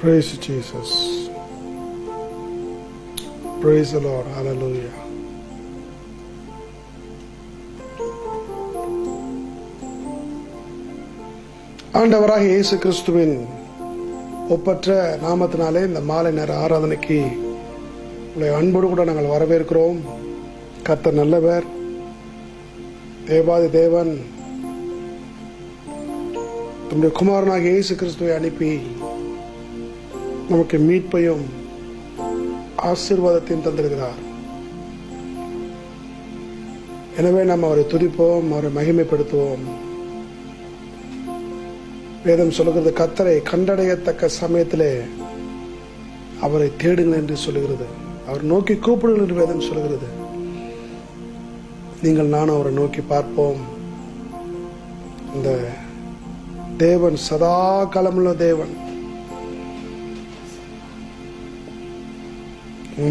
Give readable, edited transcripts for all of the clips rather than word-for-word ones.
Praise Jesus. Praise the Lord. Hallelujah. ஆண்டவராக இயேசு கிறிஸ்துவின் ஒப்பற்ற நாமத்தினாலே இந்த மாலை நேர ஆராதனைக்கு உங்களை அன்போடு கூட நாங்கள் வரவேற்கிறோம். கர்த்தர் நல்லவர், தேவாதி தேவன் நம்முடைய குமாரனாக இயேசு கிறிஸ்துவை அனுப்பி நமக்கு மீட்பையும் ஆசீர்வாதத்தையும் தந்திருக்கிறார். எனவே நாம் அவரை துதிப்போம், அவரை மகிமைப்படுத்துவோம். வேதம் சொல்லுகிறது, கர்த்தரை கண்டடையத்தக்க சமயத்திலே அவரை தேடுங்கள் என்று சொல்லுகிறது. அவர் நோக்கி கூப்பிடுங்கள் என்று வேதம் சொல்லுகிறது. நீங்கள் நானும் அவரை நோக்கி பார்ப்போம். இந்த தேவன் சதா காலமுள்ள தேவன்,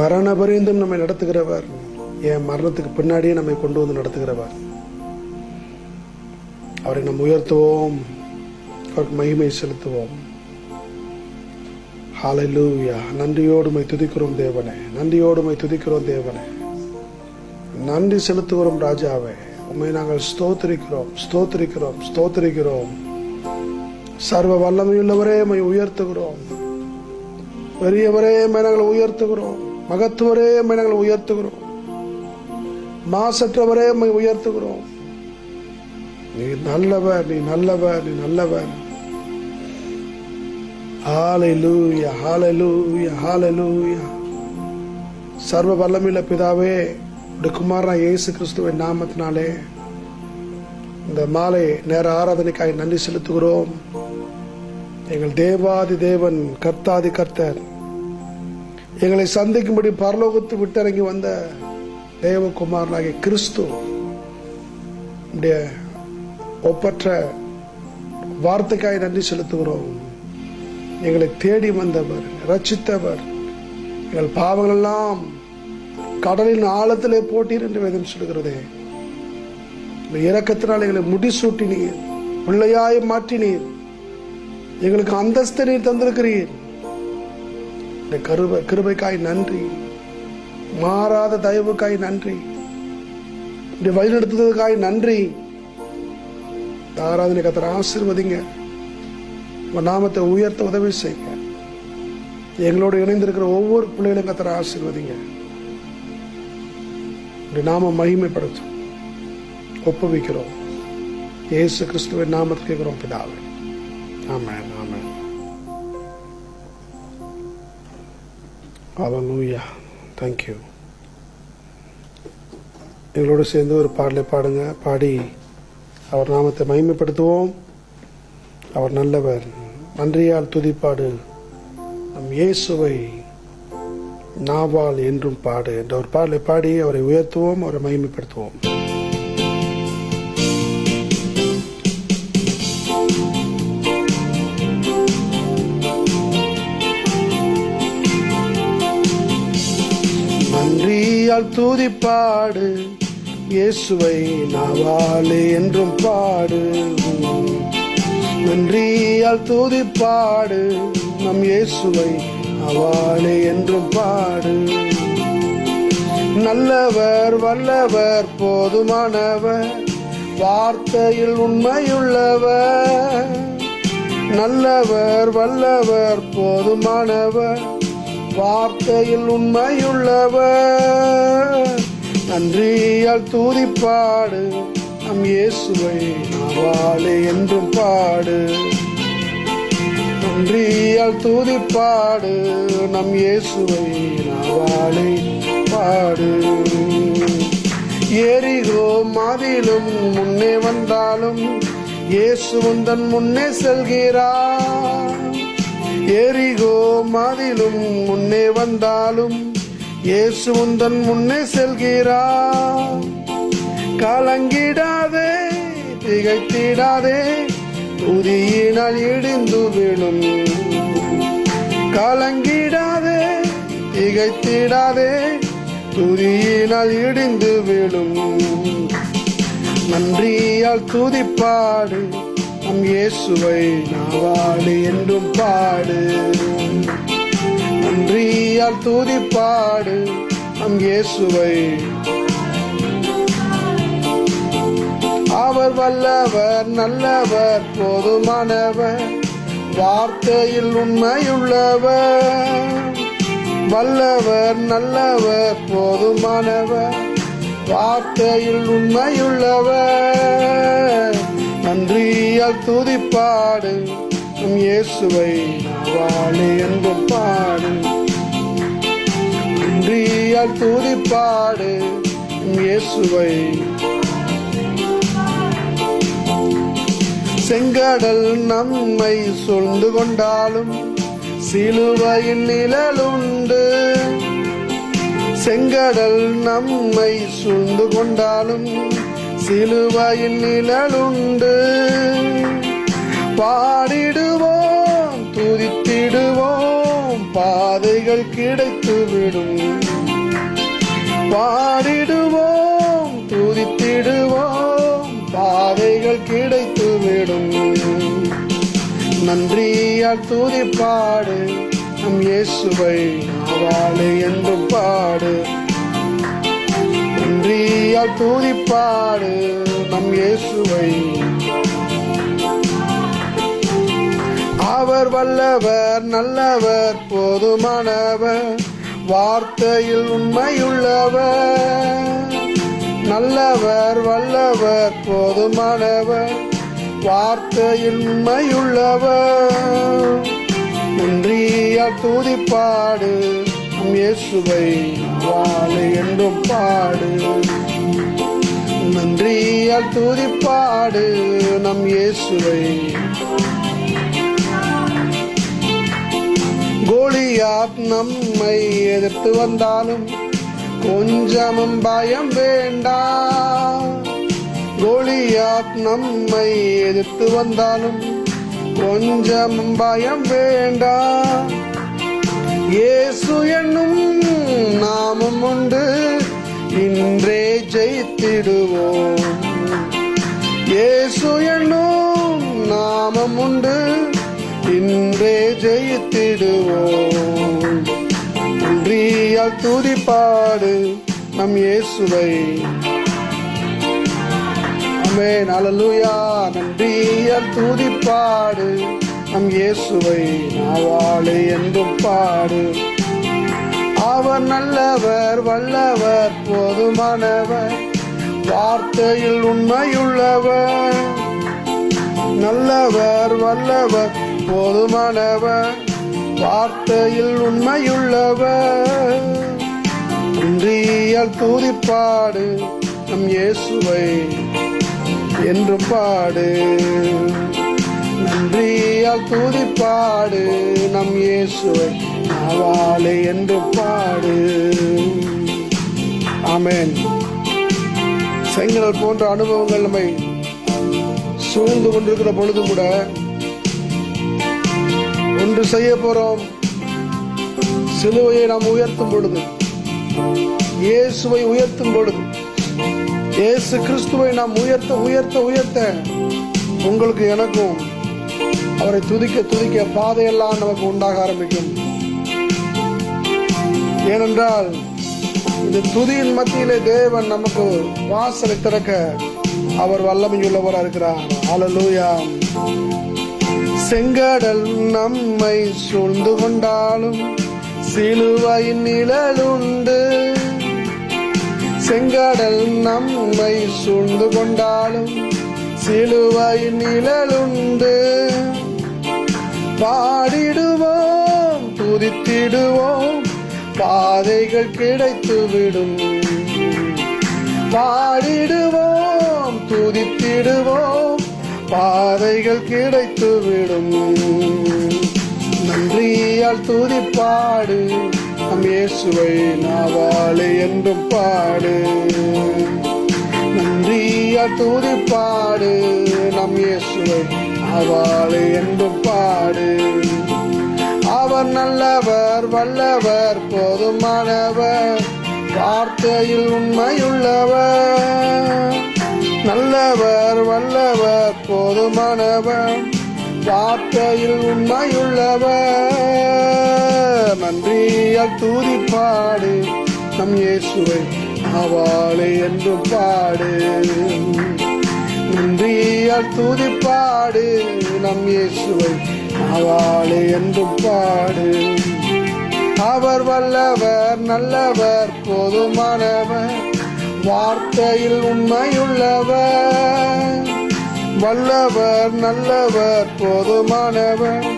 மரண பரியந்தம் நம்மை நடத்துகிறவர், என் மரணத்துக்கு பின்னாடியே நம்மை கொண்டு வந்து நடத்துகிறவர். அவரை நாம் உயர்த்துவோம், அவருக்கு மகிமை செலுத்துவோம். ஹல்லேலூயா. நன்றியோடு உம்மை துதிக்கிறோம் தேவனே, நன்றியோடு உம்மை துதிக்கிறோம் தேவனே, நன்றி செலுத்துகிறோம் ராஜாவே. உம்மை நாங்கள் ஸ்தோத்திரிக்கிறோம், ஸ்தோத்திரிக்கிறோம், ஸ்தோத்திரிக்கிறோம். சர்வ வல்லமையுள்ளவரே உம்மை உயர்த்துகிறோம். பெரியவரே உம்மை நாங்கள் உயர்த்துகிறோம். மகத்துவரே உம்மை நாங்கள் உயர்த்துகிறோம். மாசற்றவரே உம்மை உயர்த்துகிறோம். நீ நல்லவர், நீ நல்லவர், நீ நல்லவர். ஹல்லேலூயா, ஹல்லேலூயா, ஹல்லேலூயா. சர்வ வல்லமையுள்ள பிதாவே, உடைய குமாரனாகிய இயேசு கிறிஸ்துவின் நாமத்தினாலே இந்த மாலை நேர ஆராதனைக்காய் நன்றி செலுத்துகிறோம். எங்கள் தேவாதி தேவன், கர்த்தாதி கர்த்தர், எங்களை சந்திக்கும்படி பரலோகத்து விட்டிறங்கி வந்த தேவகுமாரனாகிய கிறிஸ்து உடைய ஒப்பற்ற வார்த்தைக்காய் நன்றி செலுத்துகிறோம். எங்களை தேடி வந்தவர், ரட்சித்தவர், எங்கள் பாவங்கள் எல்லாம் கடலின் ஆழத்திலே போட்டீர் என்று வேதம் சொல்கிறதே. இரக்கத்தினால் எங்களை முடிசூட்டினீர், பிள்ளையாய் மாற்றினீர், எங்களுக்கு அந்தஸ்து நீர் தந்திருக்கிறீர். கிருபைக்காய் நன்றி, மாறாத தயவுக்காய் நன்றி, வழிநடத்துவதற்காய் நன்றி. ஆராதனை கர்த்தர் ஆசீர்வதிங்க, உங்க நாமத்தை உயர்த்த உதவி செய்யுங்க. எங்களோடு இணைந்திருக்கிற ஒவ்வொரு பிள்ளைகளும் கர்த்தர் ஆசீர்வதிங்க. நாம மகிமைப்படுத்தும் ஒப்புவிக்கிறோம். இயேசு கிறிஸ்துவின் நாமத்தில் கேட்கிறோம் பிதாவே, ஆமென், ஆமென். ஹல்லேலூயா. Thank you. எங்களோடு சேர்ந்து ஒரு பாடலை பாடுங்க. பாடி அவர் நாமத்தை மகிமைப்படுத்துவோம். அவர் நல்லவர், நன்றியால் துதிப்பாடு, நம் இயேசுவை நாவால் என்றும் பாடு என்ற ஒரு பாடலை பாடி அவரை உயர்த்துவோம், அவரை மகிமைப்படுத்துவோம். நன்றியால் துதிப்பாடு, இயேசுவை நாவாலே என்றும் பாடு. நன்றியால் துதிப்பாடு, நம் இயேசுவை நாவாலே என்றும் பாடு. நல்லவர், வல்லவர், போதுமானவர், வார்த்தையில் உண்மையுள்ளவர். நல்லவர், வல்லவர், போதுமானவர், வார்த்தையில் உண்மையுள்ளவர். நன்றியால் துதிப்பாடு, நம் இயேசுவை நாவாலே என்றும் பாடு. நன்றியால் துதிப்பாடு, நம் இயேசுவை நாவாலே பாடு. எரிகோ மதிலும் முன்னே வந்தாலும் இயேசு உந்தன் முன்னே செல்கிறார். எரிகோ மதிலும் முன்னே வந்தாலும் இயேசு உந்தன் முன்னே செல்கிறார். கலங்கிடாதே, திகைத்திடாதே, துதியினால் இடிந்து விழும். கலங்கிடாதே, திகைத்திடாதே, துதியினால் இடிந்து விழும். நன்றியால் துதிப்பாடு, நம் இயேசுவை நாவாலே என்றும் பாடு. நன்றியால் துதிப்பாடு நம் இயேசுவை. அவர் வல்லவர், நல்லவர், போதுமானவர், வார்த்தையில் உண்மையுள்ளவர். வல்லவர், நல்லவர், போதுமானவர், வார்த்தையில் உண்மையுள்ளவர். நன்றியால் துதிப்பாடு நம் இயேசுவை நாவாலே என்றும் பாடு. நன்றியால் துதிப்பாடு நம் இயேசுவை. செங்கடல் நம்மை சூழ்ந்து கொண்டாலும் சிலுவையின் நிழலுண்டு. செங்கடல் நம்மை சூழ்ந்து கொண்டாலும் சிலுவையின் நிழலுண்டு. பாடிடுவோம், துதித்திடுவோம், பாதைகள் கிடைத்துவிடும். பாடிடுவோம், துதித்திடுவோம், பாதைகள் கிடைத்துவிடும். நன்றியால் துதிப்பாடு நம் இயேசுவை நாவாலே என்றும் பாடு. நன்றியால் துதிப்பாடு நம் இயேசுவை. அவர் வல்லவர், நல்லவர், போதுமானவர், வார்த்தையில் உண்மையுள்ளவர். நல்லவர், வல்லவர், போதுமானவர், வார்த்தையில் உண்மையுள்ளவர். நன்றியால் துதிப்பாடு நம் இயேசுவை நாவாலே என்றும் பாடு. நன்றியால் துதிப்பாடு நம் இயேசுவை. கோலியாத் நம்மை எதிர்த்து வந்தாலும் கொஞ்சமும் பயம் வேண்டாம். கோலியாத் நம்மை எதிர்த்து வந்தாலும் கொஞ்சமும் பயம் வேண்டாம். இயேசு என்னும் நாமம் உண்டு, இன்றே ஜெயித்திடுவோம். இயேசு என்னும் நாமம் உண்டு, இன்றே ஜெயித்திடுவோம். நன்றியால் துதிப்பாடு நம் இயேசுவை. ஆமென், அல்லேலூயா. நன்றியால் துதிப்பாடு நம் இயேசுவை நாவாலே என்றும் பாடு. அவர் நல்லவர், வல்லவர், போதுமானவர், வார்த்தையில் உண்மையுள்ளவர். நல்லவர், வல்லவர், போதுமானவர், வார்த்தையில் உண்மையுள்ளவர். நன்றியால் துதிப்பாடு நம் இயேசுவை என்றும் பாடு. நன்றியால் துதிப்பாடு நம் இயேசுவை நாவாலே என்றும் பாடு. ஆமென். செங்கடல் போன்ற அனுபவங்கள் நம்மை சூழ்ந்து கொண்டிருக்கிற பொழுது கூட ஒன்று செய்ய போறோம். சிலுவையை நாம் உயர்த்தும் பொழுது, இயேசுவை உயர்த்தும் பொழுது, இயேசு கிறிஸ்துவை நாம் உயர்த்த உயர்த்த உயர்த்த உங்களுக்கு எனக்கும் அவரை துதிக்க துதிக்க பாதையெல்லாம் நமக்கு உண்டாக ஆரம்பிக்கும். ஏனென்றால் இந்த துதியின் மத்தியிலே தேவன் நமக்கு வாசலை திறக்க அவர் வல்லமையுள்ளவராக இருக்கிறார். அல்லேலூயா. செங்கடல் நம்மை சூழ்ந்து கொண்டாலும் சிலுவையின் நிழலுண்டு. செங்கடல் நம்மை சூழ்ந்து கொண்டாலும் சிலுவையின் நிழலுண்டு. பாடிடுவோம், துதித்திடுவோம், பாதைகள் கிடைத்துவிடும். பாடிடுவோம், துதித்திடுவோம், பாதைகள் கிடைத்துவிடும். நன்றியால் துதிப்பாடு நம் இயேசுவை நாவாலே என்றும் பாடு. நன்றியால் துதிப்பாடு நம் இயேசுவை நாவாலே என்றும் பாடு. அவர் நல்லவர், வல்லவர், போதுமானவர், வார்த்தையில் உண்மையுள்ளவர். நல்லவர் வல்லவர் போதுமானவர், வார்த்தையில் உண்மையுள்ளவர். நன்றியால் துதிப்பாடு நம் இயேசுவை நாவாலே என்றும் பாடு. நன்றியால் துதிப்பாடு நம் இயேசுவை நாவாலே என்றும் பாடு. அவர் வல்லவர் நல்லவர் போதுமானவர், வார்த்தையில் உண்மையுள்ளவர். வல்லவர் நல்லவர் போதுமானவர்,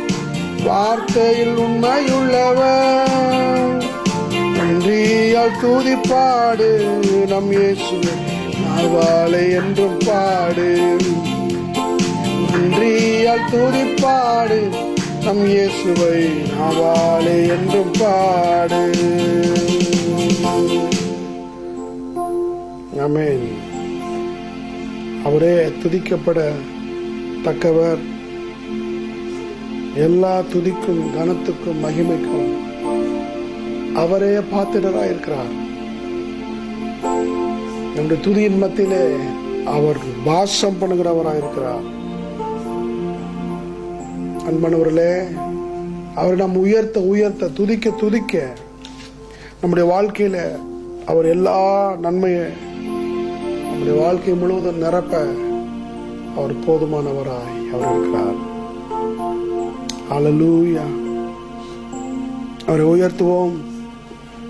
வார்த்தையில் உண்மையுள்ளவர். நன்றியால் துதிப்பாடு நம் இயேசுவை நாவாலே என்றும் பாடு. நன்றியால் துதிப்பாடு நம் இயேசுவை நாவாலே என்றும் பாடு. ஆமென். அவரே துதிக்கப்பட தக்கவர். எல்லா துதிக்கும் கனத்துக்கும் மகிமைக்கும் அவரே பாத்திரராய் இருக்கிறார். நம்முடைய துதியின் மத்தியிலே அவர் வாசம் பண்ணுகிறவராய் இருக்கிறார். அன்பானவர்களே, அவரை நாம் உயர்த்த உயர்த்த துதிக்க துதிக்க நம்முடைய வாழ்க்கையில அவர் எல்லா நன்மையை நம்முடைய வாழ்க்கை முழுவதும் நிரப்ப அவர் போதுமானவராய் அவர் இருக்கிறார். ஹல்லேலூயா. அவரை உயர்த்துவோம்.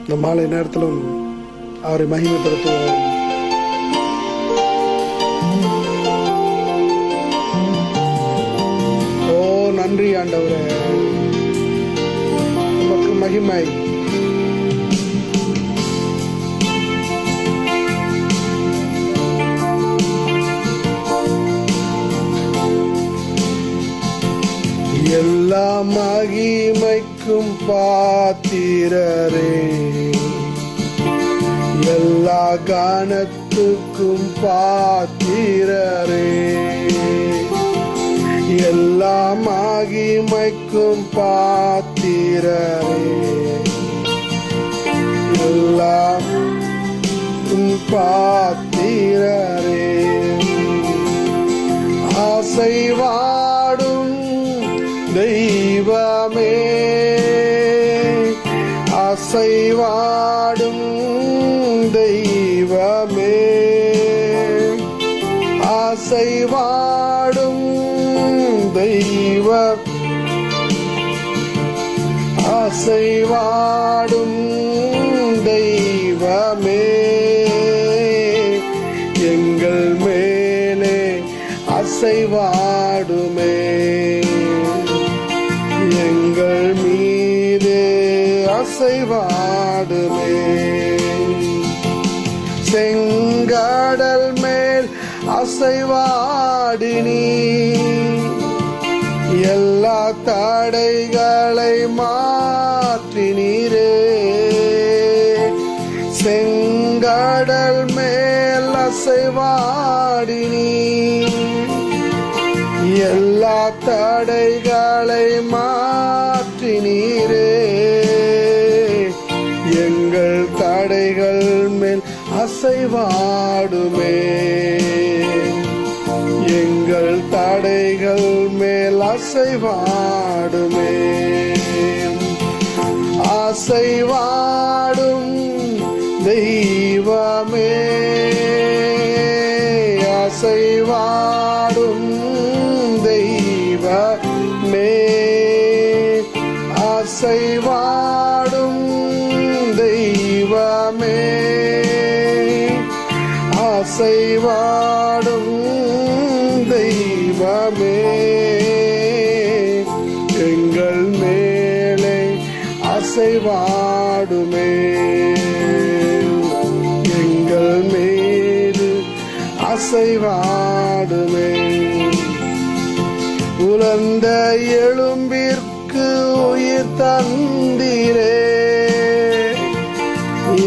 இந்த மாலை நேரத்திலும் அவரை மகிமைப்படுத்துவோம். ஓ நன்றி ஆண்டவரே, உமக்கு மகிமை. எல்லா மகிமைக்கும் பாத்திரரே, எல்லா கானத்துக்கும் பாத்திரரே. எல்லா மகிமைக்கும் பாத்திரரே, எல்லாம் பாத்திரரே. ஆசைவாடும் தெய்வமே, அசைவாடும் தெய்வமே, அசைவாடும் தெய்வ, அசைவாடும் தெய்வமே. எங்கள் மேலே அசைவாடுமே, எங்கள் மீது அசைவாடுமே. செங்கடல் மேல் அசைவாடினி, எல்லா தடைகளை மாற்றினீரே. செங்கடல் மேல் அசைவாடினி, எல்லா தடைகளை மாற்றினீரே. எங்கள் தடைகள் மேல் அசைவாடுமே, எங்கள் தடைகள் மேல் அசைவாடுமே. அசைவாடும் தெய்வமே, அசைவாடும் தெய்வமே, அசைவாடும் தெய்வமே, அசைவாடும் தெய்வமே. எங்கள் மேலே அசைவாடுமே, எங்கள் மீது அசைவாடுமே. உலர்ந்த எலும்பிற்கு உயிர் தந்தீரே,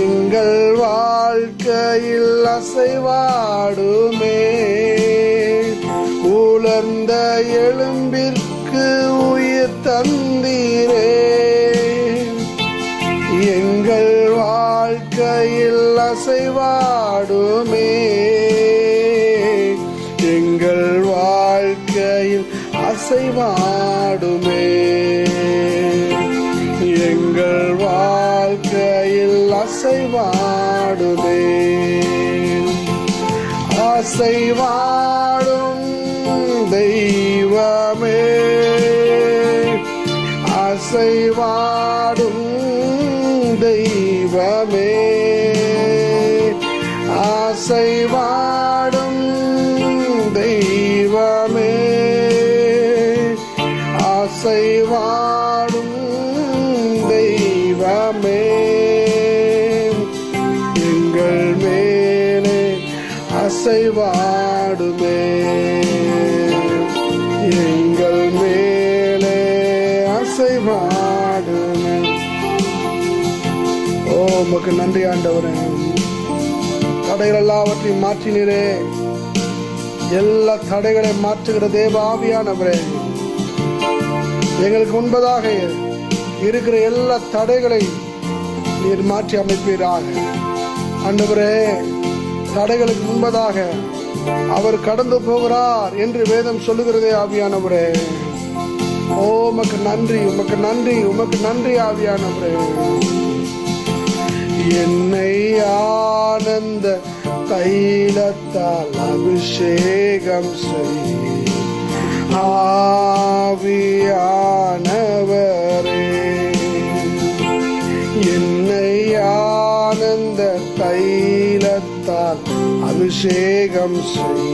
எங்கள் வாழ்க்கையில் அசைவாடுமே. உலர்ந்த எலும்பிற்கு உயிர் தந்தீரே, எங்கள் வாழ்க்கையில் அசைவாடுமே. அசைவாடுமே. எங்கள் வாழ்க்கையில் அசைவாடுமே. அசைவாடும் தெய்வமே, அசைவாடும் தெய்வமே, அசைவாடும் தெய்வமே, அசைவாடும் தெய்வமே, எங்கள் மேலே அசைவாடுமே. எங்கள் மேலே அசைவாடுமே. ஓ உமக்கு நன்றி ஆண்டவரே. தடைகள் எல்லாவற்றையும் மாற்றினீரே. எல்லா தடைகளை மாற்றுகிற தேவ ஆவியானவரே, எங்களுக்கு முன்பதாக இருக்கிற எல்லா தடைகளை நீர் மாற்றி அமைப்பீராக. ஆண்டவரே, தடைகளுக்கு முன்பதாக அவர் கடந்து போகிறார் என்று வேதம் சொல்லுகிறதே ஆவியானவரே. ஓ உமக்கு நன்றி, உமக்கு நன்றி, உமக்கு நன்றி ஆவியானவரே. என்னை ஆனந்த தைலத்தால் அபிஷேகம் செய் ஆவியானவரே. என்னை ஆனந்த தைலத்தால் அபிஷேகம் செய்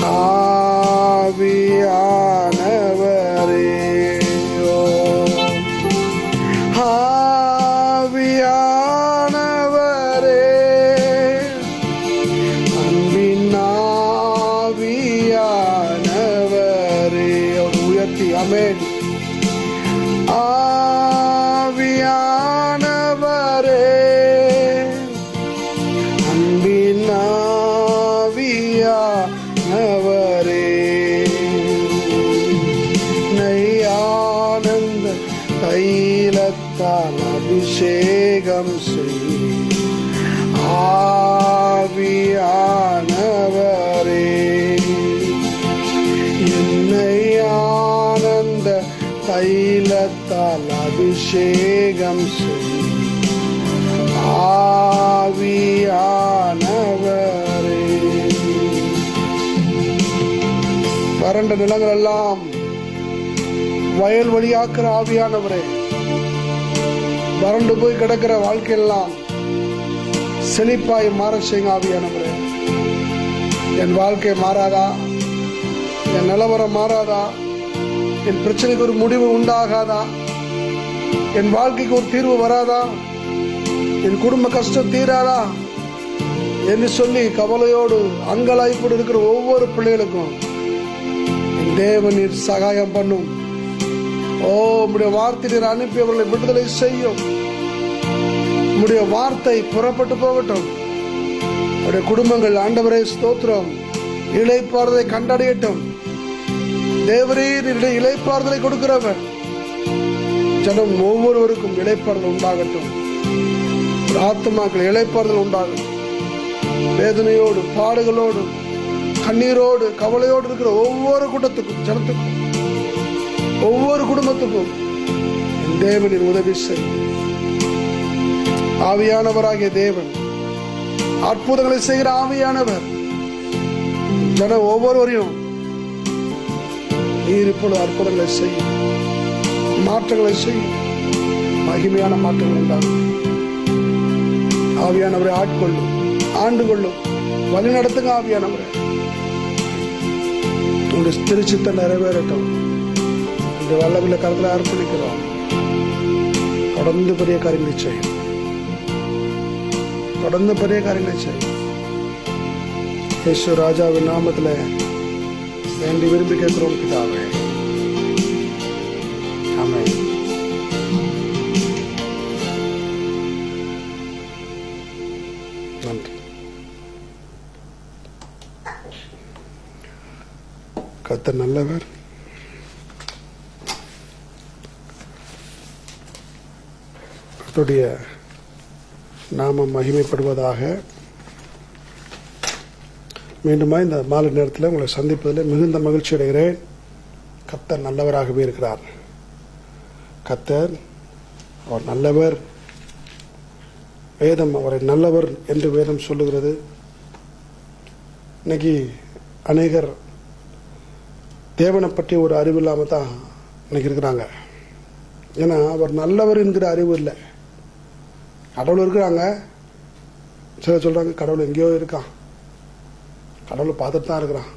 ஆவியானவரே. ஆவியானவரே, அன்பின் ஆவியானவரே. உயர்த்தி ஆமென். ஆவியானவரே, அன்பின் ஆவியானவரே, ஆனந்த தைலத்தால் அபிஷேகம் செய் ஆவியானவரே. என்னை ஆனந்த தைலத்தால் அபிஷேகம் செய் ஆவியானவரே. வறண்ட நிலங்கள் எல்லாம் வயல் வழியாக்குற ஆவியானவரே, வறண்டு போய் கிடக்கிற வாழ்க்கையெல்லாம் செழிப்பாய் மாற செய்யுங்க ஆவியானவரே. என் வாழ்க்கை மாறாதா? என் நிலவரம் மாறாதா? என் பிரச்சனைக்கு ஒரு முடிவு உண்டாகாதா? என் வாழ்க்கைக்கு ஒரு தீர்வு வராதா? என் குடும்ப கஷ்டம் தீராதா என்று சொல்லி கவலையோடு அங்கலாய்ப்போடு இருக்கிற ஒவ்வொரு பிள்ளைகளுக்கும் என் தேவன் நீர் சகாயம் பண்ணும். ஓ உம்முடைய வார்த்தை நீர் அனுப்பி அவர்களை விடுதலை செய்யும். உம்முடைய வார்த்தை புறப்பட்டு போகட்டும். அவருடைய குடும்பங்கள் ஆண்டவரே ஸ்தோத்திரம் இளைப்பாறுதலை கண்டடையட்டும். தேவரே நீர் இளைப்பாறுதலை கொடுக்கிறவர். ஜனம் ஒவ்வொருவருக்கும் இளைப்பாறுதல் உண்டாகட்டும். ஆத்மாக்கள் இளைப்பாறுதல் உண்டாகட்டும். வேதனையோடு பாடுகளோடு கண்ணீரோடு கவலையோடு இருக்கிற ஒவ்வொரு கூட்டத்துக்கும் ஜனத்துக்கும் ஒவ்வொரு குடும்பத்துக்கும் தேவனின் உதவி செய். ஆவியானவராகிய தேவன் அற்புதங்களை செய்கிற ஆவியானவர் ஜன ஒவ்வொருவரையும் நீர் இப்பொழுது அற்புதங்களை செய்யும், மாற்றங்களை செய்யும், மகிமையான மாற்றங்கள் உண்டாகும். ஆவியானவரை ஆட்கொள்ளும், ஆண்டு கொள்ளும், வழி நடத்துங்க ஆவியானவரை. உங்களுடைய திருச்சித்தம் நிறைவேறட்டும். இந்த வல்லவில்லை கருத்தில் அர்ப்பணிக்கிறோம். தொடர்ந்து பெரிய காரியங்களை செய்யும், தொடர்ந்து பெரிய காரியங்களை செய்யும். இயேசு ராஜாவின் நாமத்தில் வேண்டி விரும்பி கேட்கிறோம் பிதாவே, ஆமென். நன்றி. கர்த்தர் நல்லவர். கர்த்தருடைய நாமம் மகிமைப்படுவதாக. மீண்டுமா இந்த மாலை நேரத்தில் உங்களை சந்திப்பதில் மிகுந்த மகிழ்ச்சி அடைகிறேன். கர்த்தர் நல்லவராகவே இருக்கிறார். கர்த்தர் அவர் நல்லவர். வேதம் அவரை நல்லவர் என்று வேதம் சொல்லுகிறது. இன்னைக்கு அநேகர் தேவனை பற்றி ஒரு அறிவு இல்லாமல் தான் இன்னைக்கு இருக்கிறாங்க. ஏன்னா அவர் நல்லவர் என்கிற அறிவு இல்லை. கடவுள் இருக்கிறாங்க, சிலர் சொல்றாங்க கடவுள் எங்கேயோ இருக்கான், கடவுளை பார்த்துட்டு தான் இருக்கிறான்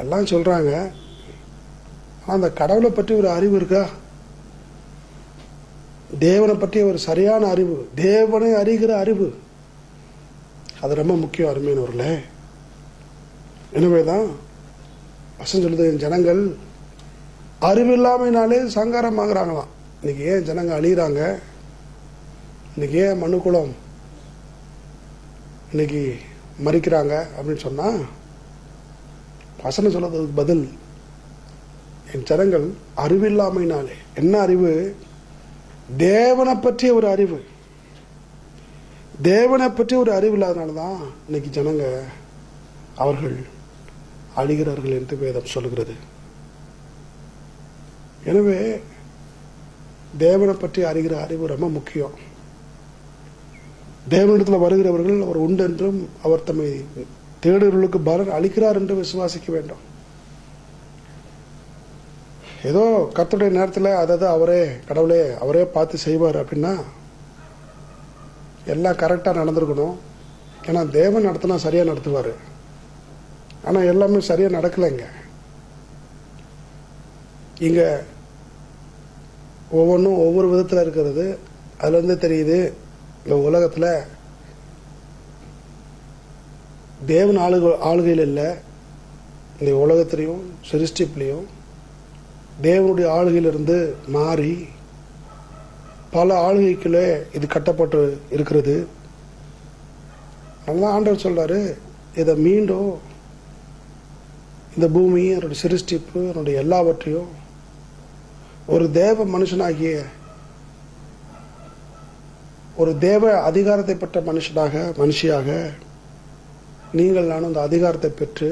எல்லாம் சொல்றாங்க. ஆனால் அந்த கடவுளை பற்றி ஒரு அறிவு இருக்கா? தேவனை பற்றி ஒரு சரியான அறிவு, தேவனை அறிகிற அறிவு, அது ரொம்ப முக்கியம் அருமையானவர்களே. எனவேதான் வசனம் சொல்லுது, ஜனங்கள் அறிவில்லாமைனாலே சங்காரமாகறாங்களாம். இன்னைக்கு ஏன் ஜனங்க அழிகிறாங்க? இன்னைக்கு ஏன் மனுக்குலம் இன்னைக்கு மறிக்கிறாங்க அப்படின்னு சொன்னா, வசனம் சொல்றதுக்கு பதில், என் ஜனங்கள் அறிவில்லாமைனாலே. என்ன அறிவு? தேவனை பற்றிய ஒரு அறிவு. தேவனை பற்றி ஒரு அறிவு இல்லாதனாலதான் இன்னைக்கு ஜனங்க அவர்கள் அழிகிறார்கள் என்று வேதம் சொல்லுகிறது. எனவே தேவனை பற்றி அறிகிற அறிவு ரொம்ப முக்கியம். தேவனிடத்தில் வருகிறவர்கள் அவர் உண்டு என்றும் அவர் தம்மை தேடுகிறவர்களுக்கு பலன் அளிக்கிறார் என்று விசுவாசிக்க வேண்டும். ஏதோ கர்த்தருடைய நேரத்தில் அதாவது அவரே கடவுளே அவரே பார்த்து செய்வார் அப்படின்னா எல்லாம் கரெக்டாக நடந்திருக்கணும். ஏன்னா தேவன் நடத்தினா சரியாக நடத்துவார். ஆனால் எல்லாமே சரியாக நடக்கலைங்க. இங்கே ஒவ்வொன்றும் ஒவ்வொரு விதத்தில் இருக்கிறது. அதுலேருந்து தெரியுது, இந்த உலகத்தில் தேவன் ஆளுகையில் இல்லை. இந்த உலகத்திலையும் சிருஷ்டிப்புலையும் தேவனுடைய ஆளுகையிலிருந்து மாறி பல ஆளுகைக்குள்ளே இது கட்டப்பட்டு இருக்கிறது. அதனால ஆண்டவர் சொல்றாரு, இதை மீண்டும் இந்த பூமி, என்னுடைய சிருஷ்டிப்பு, என்னுடைய எல்லாவற்றையும் ஒரு தேவ மனுஷனாகிய ஒரு தேவ அதிகாரத்தை பெற்ற மனுஷியாக நீங்கள் நானும் அந்த அதிகாரத்தை பெற்று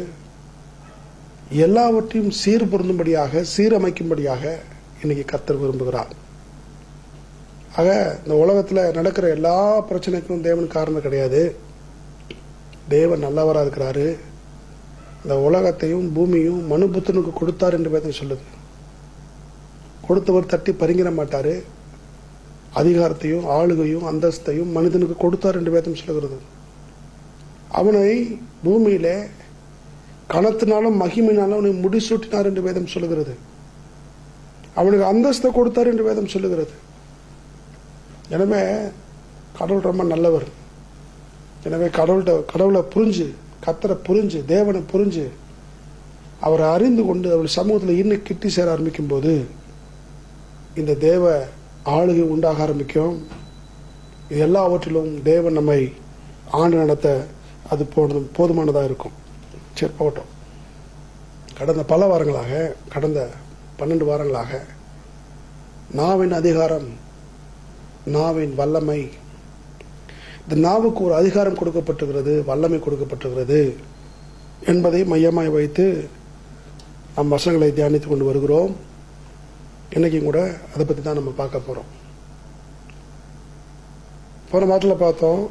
எல்லாவற்றையும் சீர்பொருந்தும்படியாக சீரமைக்கும்படியாக இன்னைக்கு கர்த்தர் விரும்புகிறார். ஆக இந்த உலகத்தில் நடக்கிற எல்லா பிரச்சனைக்கும் தேவன் காரணம் கிடையாது. தேவன் நல்லவராக இருக்கிறாரு. இந்த உலகத்தையும் பூமியும் மனுபுத்தனுக்கு கொடுத்தார் என்று வேதம் சொல்லுது. கொடுத்தவர் தட்டி பறிங்கிற மாட்டாரு. அதிகாரத்தையும் ஆளுகையும் அந்தஸ்தையும் மனிதனுக்கு கொடுத்தார் என்று வேதம் சொல்லுகிறது. அவனை பூமியில கணத்தினாலும் மகிமையினாலும் அவனை முடிசூட்டினார் என்று வேதம் சொல்லுகிறது. அவனுக்கு அந்தஸ்தை கொடுத்தார் என்று வேதம் சொல்லுகிறது. எனவே கடவுள் ரொம்ப நல்லவர். எனவே கடவுளை புரிஞ்சு, கர்த்தரை புரிஞ்சு, தேவனை புரிஞ்சு, அவரை அறிந்து கொண்டு அவருடைய சமூகத்தில் இன்னும் கிட்டி சேர ஆரம்பிக்கும் போது இந்த தேவ ஆளுகை உண்டாக ஆரம்பிக்கும். இது எல்லாவற்றிலும் தேவன் நம்மை ஆண்டு நடத்த அது போதுமானதாக இருக்கும். சரி, போகட்டும். கடந்த பல வாரங்களாக, கடந்த 12 வாரங்களாக நாவின் அதிகாரம், நாவின் வல்லமை, இந்த நாவுக்கு ஒரு அதிகாரம் கொடுக்கப்பட்டிருக்கிறது, வல்லமை கொடுக்கப்பட்டிருக்கிறது என்பதை மையமாய் வைத்து நம் வசனங்களை தியானித்துக் கொண்டு வருகிறோம். இன்னைக்கும் கூட அதை பற்றி தான் நம்ம பார்க்க போறோம். போன மாதத்தில் பார்த்தோம்,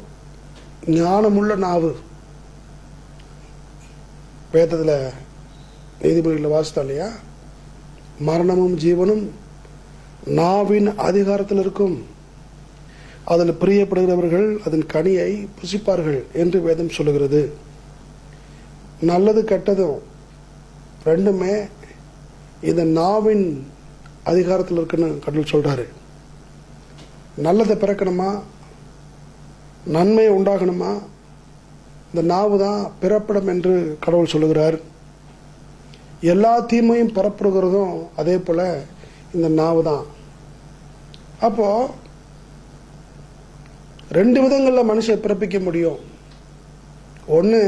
ஞானமுள்ள நாவு. வேதத்தில் நீதிமொழியில் வாசித்தோம் இல்லையா? மரணமும் ஜீவனும் நாவின் அதிகாரத்தில் இருக்கும், அதில் பிரியப்படுகிறவர்கள் அதன் கனியை புசிப்பார்கள் என்று வேதம் சொல்லுகிறது. நல்லது கெட்டதும் ரெண்டுமே இந்த நாவின் அதிகாரத்தில் இருக்குன்னு கடவுள் சொல்றாரு. நல்லதை பிறக்கணுமா, நன்மை உண்டாகணுமா, இந்த நாவு தான் பிறப்பிடம் என்று கடவுள் சொல்லுகிறார். எல்லா தீமையும் பிறப்படுகிறதும் அதே போல இந்த நாவு தான். அப்போ 2 விதங்கள்ல மனுஷன் பிறப்பிக்க முடியும். ஒன்று,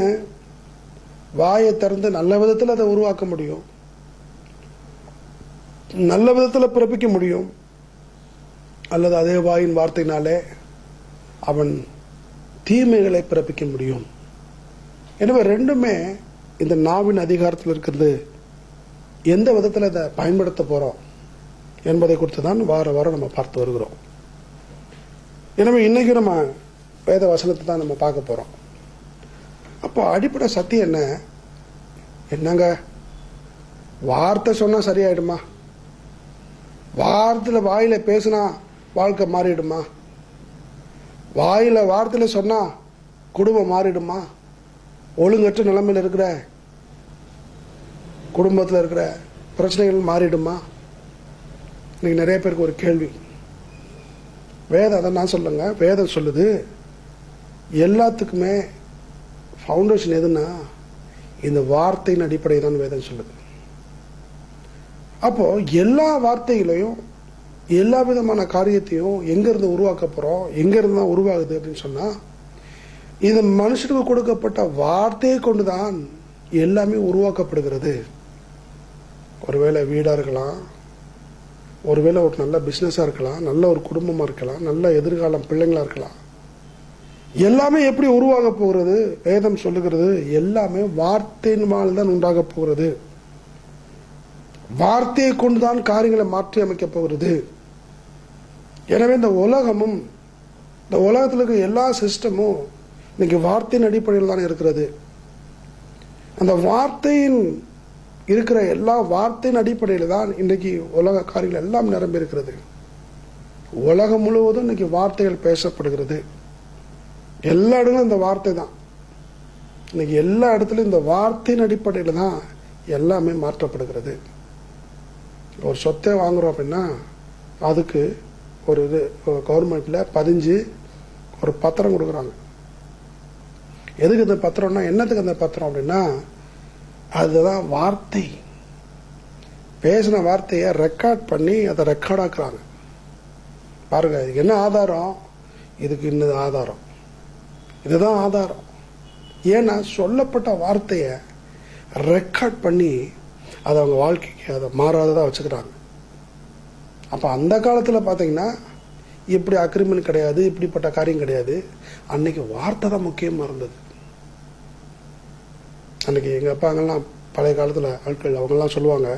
வாயை திறந்து நல்ல விதத்தில் அதை உருவாக்க முடியும், நல்ல விதத்தில் பிறப்பிக்க முடியும். அல்லது அதே வாயின் வார்த்தையினாலே அவன் தீமைகளை பிறப்பிக்க முடியும். எனவே ரெண்டுமே இந்த நாவின் அதிகாரத்தில் இருக்கிறது எந்த விதத்தில் இதை பயன்படுத்த போகிறோம் என்பதை குறித்து தான் வார வாரம் நம்ம பார்த்து வருகிறோம். எனவே இன்னைக்கு நம்ம வேத வசனத்தை தான் நம்ம பார்க்க போகிறோம். அப்போ அடிப்படை சத்தியம் என்ன? என்னங்க வார்த்தை சொன்னால் சரியாயிடுமா? வார்த்தையில் பேசினா வாழ்க்கை மாறிடுமா? வார்த்தையில் சொன்னால் குடும்பம் மாறிடுமா? ஒழுங்கற்ற நிலைமையில் இருக்கிற குடும்பத்தில் இருக்கிற பிரச்சனைகள் மாறிடுமா? இன்னைக்கு நிறைய பேருக்கு ஒரு கேள்வி. வேதம் அதை நான் சொல்லுங்க, வேதம் சொல்லுது எல்லாத்துக்குமே ஃபவுண்டேஷன் எதுன்னா இந்த வார்த்தையின் அடிப்படை தான் வேதம் சொல்லுது. அப்போ எல்லா வார்த்தைகளையும் எல்லா விதமான காரியத்தையும் எங்கிருந்து உருவாக்க போறோம், எங்கிருந்து தான் உருவாகுது அப்படின்னு சொன்னா இந்த மனுஷனுக்கு கொடுக்கப்பட்ட வார்த்தையை கொண்டுதான் எல்லாமே உருவாக்கப்படுகிறது. ஒருவேளை வீடா இருக்கலாம், ஒருவேளை ஒரு நல்ல பிசினஸா இருக்கலாம், நல்ல ஒரு குடும்பமா இருக்கலாம், நல்ல எதிர்காலம் பிள்ளைங்களா இருக்கலாம். எல்லாமே எப்படி உருவாக போகிறது? வேதம் சொல்லுகிறது எல்லாமே வார்த்தையினால் தான் உண்டாக போகிறது. வார்த்தையை கொண்டுதான் காரியங்களை மாற்றி அமைக்க போகிறது. எனவே இந்த உலகமும் இந்த உலகத்தில் இருக்கிற எல்லா சிஸ்டமும் இன்னைக்கு வார்த்தையின் அடிப்படையில் தான் இருக்கிறது. அந்த வார்த்தையின் இருக்கிற எல்லா வார்த்தையின் அடிப்படையில் தான் இன்றைக்கு உலக காரியங்கள் எல்லாம் நிரம்பி இருக்கிறது. உலகம் முழுவதும் இன்னைக்கு வார்த்தைகள் பேசப்படுகிறது. எல்லா இடங்களும் இந்த வார்த்தை தான். இன்னைக்கு எல்லா இடத்துலையும் இந்த வார்த்தையின் அடிப்படையில் தான் எல்லாமே மாற்றப்படுகிறது. ஒரு சொத்தை வாங்குறோம் அப்படின்னா அதுக்கு ஒரு இது கவர்மெண்ட்ல பதிஞ்சு ஒரு பத்திரம் கொடுக்குறாங்க. எதுக்கு இந்த பத்திரம்னா, என்னத்துக்கு அந்த பத்திரம் அப்படின்னா அதுதான் வார்த்தை. பேசின வார்த்தையை ரெக்கார்ட் பண்ணி அதை ரெக்கார்ட் ஆக்குறாங்க. பாருங்க, இதுக்கு என்ன ஆதாரம்? இதுக்கு இன்னது ஆதாரம், இதுதான் ஆதாரம். ஏன்னா சொல்லப்பட்ட வார்த்தையை ரெக்கார்ட் பண்ணி அதை அவங்க வாழ்க்கைக்கு அதை மாறாததாக வச்சுக்கிறாங்க. அப்போ அந்த காலத்தில் பார்த்தீங்கன்னா இப்படி அக்ரிமெண்ட் கிடையாது, இப்படிப்பட்ட காரியம் கிடையாது. அன்னைக்கு வார்த்தை தான் முக்கியமாக இருந்தது. அன்னைக்கு எங்கள் அப்பாங்கெல்லாம் பழைய காலத்தில் ஆட்கள் அவங்கெல்லாம் சொல்லுவாங்க,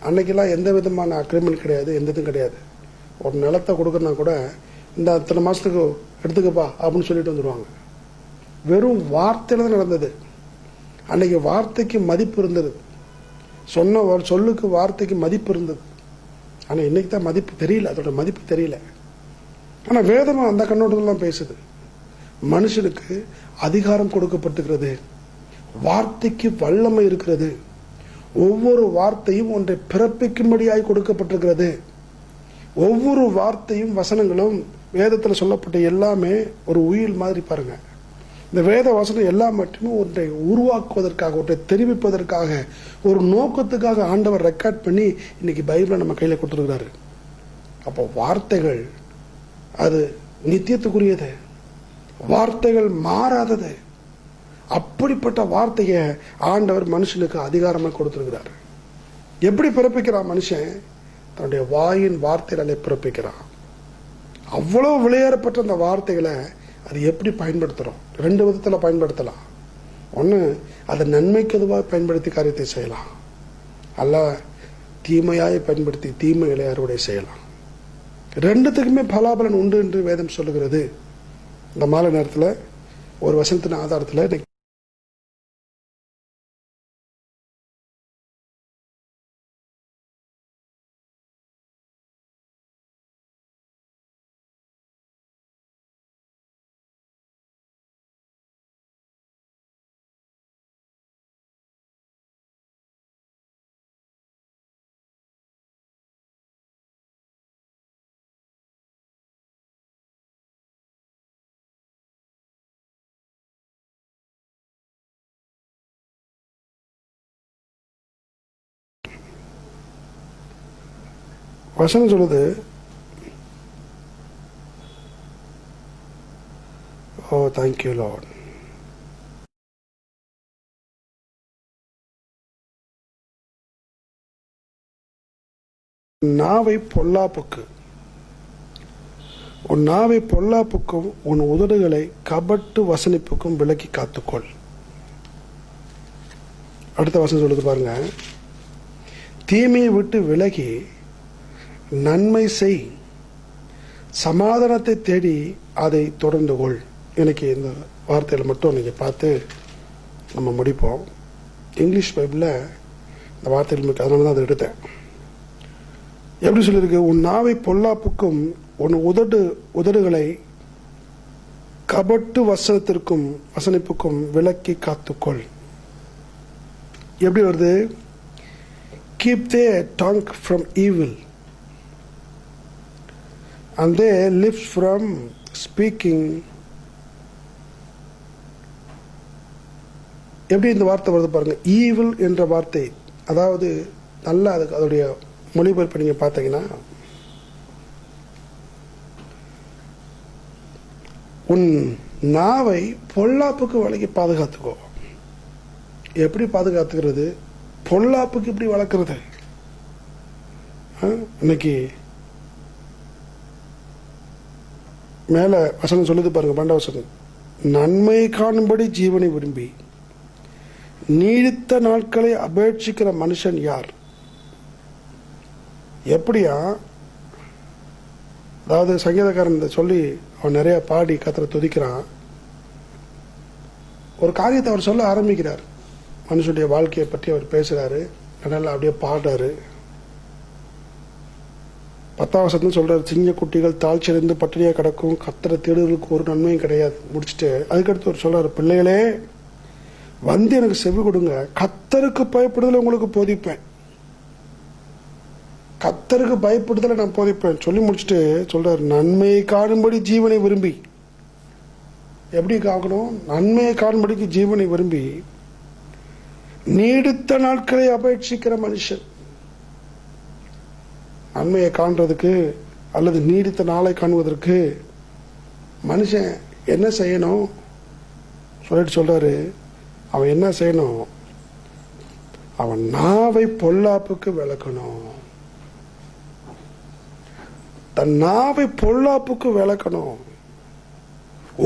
அன்னைக்கெல்லாம் எந்த விதமான அக்ரிமெண்ட் கிடையாது, எந்த இதுவும் கிடையாது. ஒரு நிலத்தை கொடுக்கறனா கூட இந்த இத்தனை மாதத்துக்கு எடுத்துக்கப்பா அப்படின்னு சொல்லிட்டு வந்துடுவாங்க. வெறும் வார்த்தையில தான் நடந்தது. அன்னைக்கு வார்த்தைக்கு மதிப்பு இருந்தது. சொன்ன ஒரு சொல்லுக்கு வார்த்தைக்கு மதிப்பு இருந்தது. ஆனால் இன்னைக்கு தான் மதிப்பு தெரியல, அதோட மதிப்பு தெரியல. ஆனால் வேதம் அந்த கண்ணோட்டத்தில் பேசுது. மனுஷனுக்கு அதிகாரம் கொடுக்கப்பட்டிருக்கிறது, வார்த்தைக்கு வல்லமை இருக்கிறது, ஒவ்வொரு வார்த்தையும் ஒன்றை பிறப்பிக்கும்படியாய் கொடுக்கப்பட்டிருக்கிறது. ஒவ்வொரு வார்த்தையும் வசனங்களும் வேதத்தில் சொல்லப்பட்ட எல்லாமே ஒரு உயிர் மாதிரி. பாருங்க, இந்த வேத வசனம் எல்லா மட்டுமே ஒன்றை உருவாக்குவதற்காக, ஒன்றை தெரிவிப்பதற்காக, ஒரு நோக்கத்துக்காக ஆண்டவர் ரெக்கார்ட் பண்ணி இன்னைக்கு பைபிளை நம்ம கையில கொடுத்துருக்கிறாரு. அப்போ வார்த்தைகள் அது நித்தியத்துக்குரியது, வார்த்தைகள் மாறாதது. அப்படிப்பட்ட வார்த்தையை ஆண்டவர் மனுஷனுக்கு அதிகாரமாக கொடுத்திருக்கிறார். எப்படி பிறப்பிக்கிறான் மனுஷன்? தன்னுடைய வாயின் வார்த்தைகளை பிறப்பிக்கிறான். அவ்வளவு விளையாடப்பட்ட அந்த வார்த்தைகளை அது எப்படி பயன்படுத்துறோம்? ரெண்டு விதத்தில் பயன்படுத்தலாம். ஒன்று, அதை நன்மைக்கு எதுவாக பயன்படுத்தி காரியத்தை செய்யலாம், அல்ல தீமையாய் பயன்படுத்தி தீமைகளை அறுவடை செய்யலாம். ரெண்டுத்துக்குமே பலாபலன் உண்டு என்று வேதம் சொல்லுகிறது. இந்த மாலை நேரத்தில் ஒரு வசனத்தின் ஆதாரத்தில் வசனம் சொல்லுது, ஓ தேங்க்யூ லார்ட். நாவை பொல்லாப்புக்கு, உன் நாவை பொல்லாப்புக்கும் உன் உதடுகளை கபட்டு வசனிப்புக்கும் விலக்கி காத்துக்கொள். அடுத்த வசனம் சொல்லுது பாருங்க, தீமையை விட்டு விலகி நன்மை செய், சமாதானத்தை தேடி அதை தொடர்ந்து கொள். எனக்கு இந்த வார்த்தையில் மட்டும் நீங்கள் பார்த்து நம்ம முடிப்போம். இங்கிலீஷ் பைபிளில் இந்த வார்த்தைகள் மிக்க, அதனால தான் அதை எடுத்தேன். எப்படி சொல்லியிருக்கு? உன் நாவை பொல்லாப்புக்கும் உன் உதடுகளை கபட்டு வசனிப்புக்கும் விலக்கி காத்துக்கொள். எப்படி வருது? Keep their tongue from evil and their lips from speaking. எப்படி இந்த வார்த்தை வருது பாருங்க. ஈவில் என்ற வார்த்தை, அதாவது நல்லா அதுக்கு அதோடைய மொழிபெயர்ப்பு நீங்க பார்த்தீங்கன்னா, உன் நாவை பொல்லாப்புக்கு விலகி பாதுகாத்துக்கோ. எப்படி பாதுகாத்துக்கிறது? பொல்லாப்புக்கு எப்படி வளர்க்கறது? இன்னைக்கு மேல வசனம் சொல்லுது பாருங்க, 12 வசனம். நன்மை காணும்படி ஜீவனை விரும்பி நீடித்த நாட்களை அபேட்சிக்கிற மனுஷன் யார்? எப்படியா? அதாவது சங்கீதக்காரன் சொல்லி அவன் நிறைய பாடி கத்தரை துதிக்கிறான். ஒரு காரியத்தை அவர் சொல்ல ஆரம்பிக்கிறார். மனுஷனுடைய வாழ்க்கையை பற்றி அவர் பேசுறாரு, நல்லா அப்படியே பாடுறாரு. 10ஆம் வசனம் சொல்றாரு, சிங்க குட்டிகள் தாழ்ச்சியடைந்து பட்டினியா கிடக்கும், கத்தரை தேடுதலுக்கு ஒரு நன்மையும் கிடையாது. முடிச்சுட்டு அதுக்கடுத்து அவர் சொல்றாரு, பிள்ளைகளே வந்து எனக்கு செவி கொடுங்க, கத்தருக்கு பயப்படுதல உங்களுக்கு போதிப்பேன், கத்தருக்கு பயப்படுதல நான் போதிப்பேன். சொல்லி முடிச்சுட்டு சொல்றாரு, நன்மையை காணும்படி ஜீவனை விரும்பி. எப்படி காக்கணும்? நன்மையை காணும்படிக்கு ஜீவனை விரும்பி நீடித்த நாட்களை அபேட்சிக்கிற மனுஷன். நன்மையை காண்றதுக்கு அல்லது நீடித்த நாளை காணுவதற்கு மனுஷன் என்ன செய்யணும் சொல்லிட்டு சொல்றாரு. அவன் என்ன செய்யணும்? அவன் நாவை பொல்லாப்புக்கு விளக்கணும். தன் நாவை பொல்லாப்புக்கு விளக்கணும்.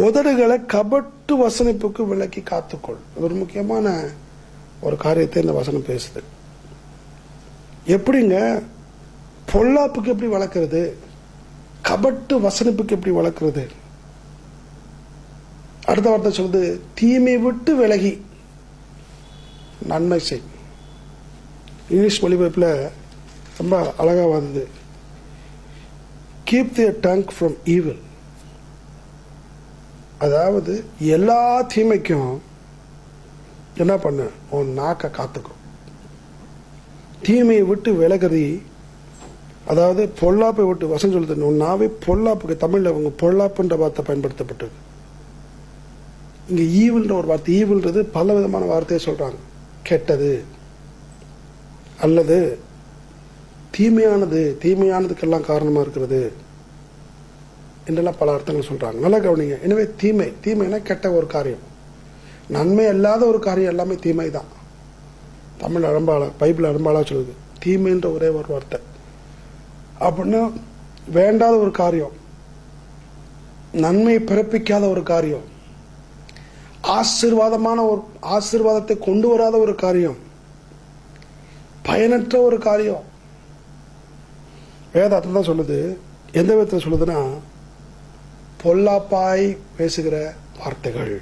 உதடுகளை கபட்டு வசனிப்புக்கு விலக்கி காத்துக்கொள். ஒரு முக்கியமான ஒரு காரியத்தை இந்த வசனம் பேசுது. எப்படிங்க பொல்லாப்புக்கு எப்படி வளர்க்கிறது? கபட்டு வசனிப்புக்கு எப்படி வளர்க்கிறது? அடுத்த வார்த்தை சொல்லுது, தீமை விட்டு விலகி நன்மை செய். இங்கிலீஷ் மொழிபெயர்ப்பில் ரொம்ப அழகா வருது, keep their tongue from evil. அதாவது எல்லா தீமைக்கும் என்ன பண்ண? உன் நாக்கை காத்துக்கும். தீமையை விட்டு விலகதி, அதாவது பொல்லாப்பை விட்டு வசனம் சொல்லுது. உன் நாவை பொல்லாப்புக்கு, தமிழ்ல அவங்க பொல்லாப்புன்ற வார்த்தை பயன்படுத்தப்பட்டது. இங்க ஈவில்ன்ற ஒரு வார்த்தை. ஈவில்ன்றது பல விதமான வார்த்தையை சொல்றாங்க. கெட்டது அல்லது தீமையானது, தீமையானதுக்கெல்லாம் காரணமா இருக்கிறது என்றெல்லாம் பல அர்த்தங்கள் சொல்றாங்க. நல்லா கவனிங்க. எனவே தீமைனா கெட்ட ஒரு காரியம். நன்மை அல்லாத ஒரு காரியம் எல்லாமே தீமை தான். தமிழ் அழம்பாள, பைபிள் அழம்பாளா சொல்லுது தீமைன்ற ஒரே ஒரு வார்த்தை. அப்படின்னா வேண்டாத ஒரு காரியம், நன்மை பிறப்பிக்காத ஒரு காரியம், ஆசீர்வாதமான ஒரு ஆசீர்வாதத்தை கொண்டு வராத ஒரு காரியம், பயனற்ற ஒரு காரியம். வேதாந்தம் தான் சொல்லுது. எந்த விதத்தில் சொல்லுதுன்னா, பொல்லாப்பாய் பேசுகிற வார்த்தைகள்,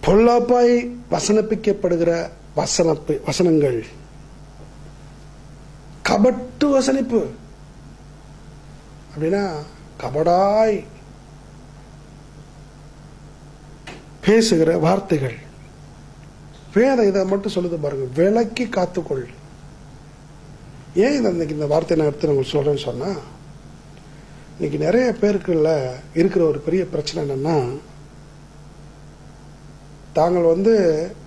பொல்லாப்பாய் வசனிப்பிக்கப்படுகிற வசனங்கள், கபட்டு வசனிப்பு. அப்படின்னா கபடாய் பேசுகிற வார்த்தைகள். வேதம் இதை மட்டும் சொல்லுது பாருங்க, விலக்கி காத்துக்கொள். ஏன் இன்னைக்கு இந்த வார்த்தை நான் எடுத்து உங்களுக்கு சொல்றேன்னு சொன்னா, இன்னைக்கு நிறைய பேருக்குள்ள இருக்கிற ஒரு பெரிய பிரச்சனை என்னன்னா, தாங்கள்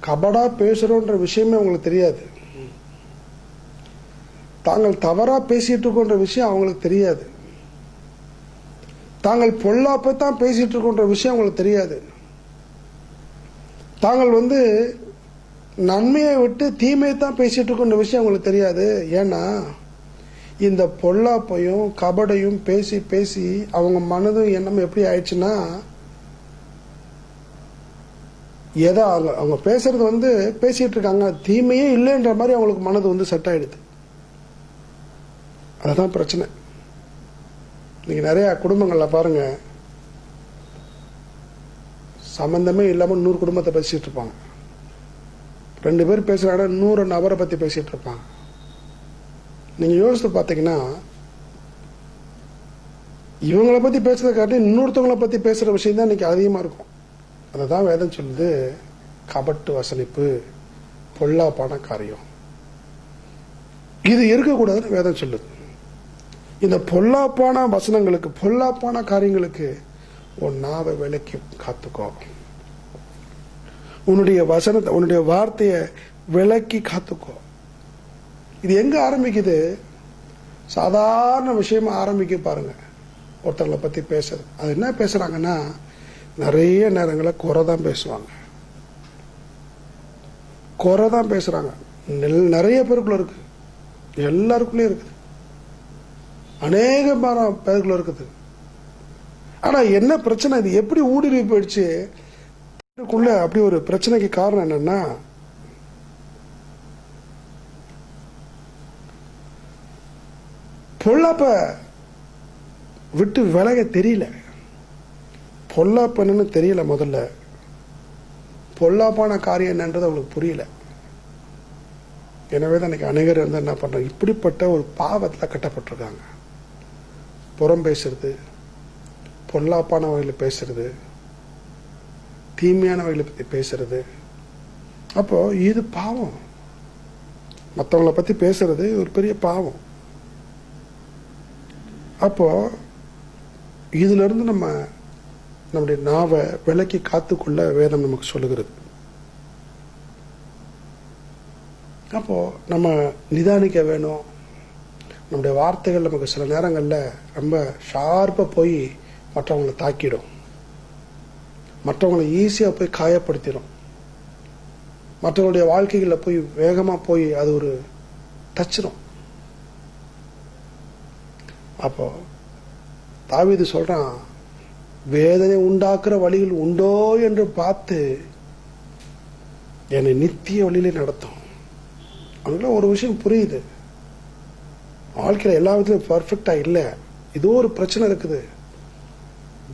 கபடா பேசுறோன்ற விஷயமே அவங்களுக்கு தெரியாது. தாங்கள் தவறா பேசிட்டு இருக்கோன்ற விஷயம் அவங்களுக்கு தெரியாது. தாங்கள் பொல்லாப்பை தான் பேசிட்டு இருக்கோன்ற விஷயம் அவங்களுக்கு தெரியாது. தாங்கள் நன்மையை விட்டு தீமையை தான் பேசிட்டு இருக்கோன்ற விஷயம் அவங்களுக்கு தெரியாது. ஏன்னா இந்த பொல்லாப்பையும் கபடையும் பேசி பேசி அவங்க மனதும் எண்ணம் எப்படி ஆயிடுச்சுன்னா, எதை அவங்க பேசுறது பேசிட்டு இருக்காங்க, தீமையே இல்லைன்ற மாதிரி அவங்களுக்கு மனது செட் ஆயிடுது. அதுதான் பிரச்சனை. நீங்க நிறைய குடும்பங்கள்ல பாருங்க, சம்பந்தமே இல்லாம 100 குடும்பத்தை பேசிட்டு இருப்பாங்க. 2 பேர் பேசுறாங்க, 100 நபரை பத்தி பேசிட்டு இருப்பாங்க. நீங்க யோசித்து பார்த்தீங்கன்னா, இவங்களை பத்தி பேசுறதை காட்டி இன்னொருத்தவங்களை பத்தி பேசுற விஷயம் தான் இன்னைக்கு அதிகமா இருக்கும். அதுதான் வேதம் சொல்லுது, கபட்டு வசனிப்பு, பொல்லாப்பான காரியம், இது இருக்கக்கூடாதுன்னு வேதம் சொல்லுது. இந்த பொல்லாப்பான வசனங்களுக்கு, பொல்லாப்பான காரியங்களுக்கு உன் நாவை விலக்கி காத்துக்கோ. உன்னுடைய வசனத்தை, உன்னுடைய வார்த்தையை விலக்கி காத்துக்கோ. இது எங்க ஆரம்பிக்குது? சாதாரண விஷயமா ஆரம்பிக்க பாருங்க. ஒருத்தங்களை பத்தி பேசுறது, அது என்ன பேசுறாங்கன்னா, நிறைய நேரங்களில் குறைதான் பேசுவாங்க. குறைதான் பேசுறாங்க. நிறைய பேருக்குள்ள இருக்கு, எல்லாருக்குள்ளயும் இருக்குது, அநேக பேருக்குள்ள இருக்குது. ஆனா என்ன பிரச்சனை, இது எப்படி ஊடுருவி போயிடுச்சு அப்படி ஒரு பிரச்சனைக்கு காரணம் என்னன்னா, பொல்லாப்ப விட்டு விலக தெரியல. பொல்லாப்பு என்னன்னு தெரியல. முதல்ல பொல்லாப்பான காரியம் என்னன்றது அவங்களுக்கு புரியல. எனவே தான் இன்னைக்கு அநேகர் என்ன பண்றாங்க, இப்படிப்பட்ட ஒரு பாவத்தில் கட்டப்பட்டிருக்காங்க. புறம் பேசுறது, பொல்லாப்பான வகையில் பேசுறது, தீமையான வகையில் பற்றி பேசுறது. அப்போ இது பாவம். மற்றவங்களை பற்றி பேசுறது ஒரு பெரிய பாவம். அப்போ இதுல இருந்து நம்முடைய நாவை விலக்கி காத்துக்கொள்ள வேதம் நமக்கு சொல்லுகிறது. அப்போ நம்ம நிதானிக்க வேணும். நம்முடைய வார்த்தைகள் நமக்கு சில நேரங்களில் ரொம்ப ஷார்ப்பாக போய் மற்றவங்களை தாக்கிடும், மற்றவங்களை ஈஸியாக போய் காயப்படுத்திடும், மற்றவங்களுடைய வாழ்க்கைகளில் போய் வேகமாக போய் அது ஒரு தச்சிடும். அப்போ தாவீது சொல்றான், வேதனை உண்டாக்குற வழிகள் உண்டோ என்று பார்த்து என்னை நித்திய வழியிலே நடத்தும். அவனுக்குலாம் ஒரு விஷயம் புரியுது, வாழ்க்கையில் எல்லா விதத்திலும் பர்ஃபெக்டா இல்லை, ஏதோ ஒரு பிரச்சனை இருக்குது,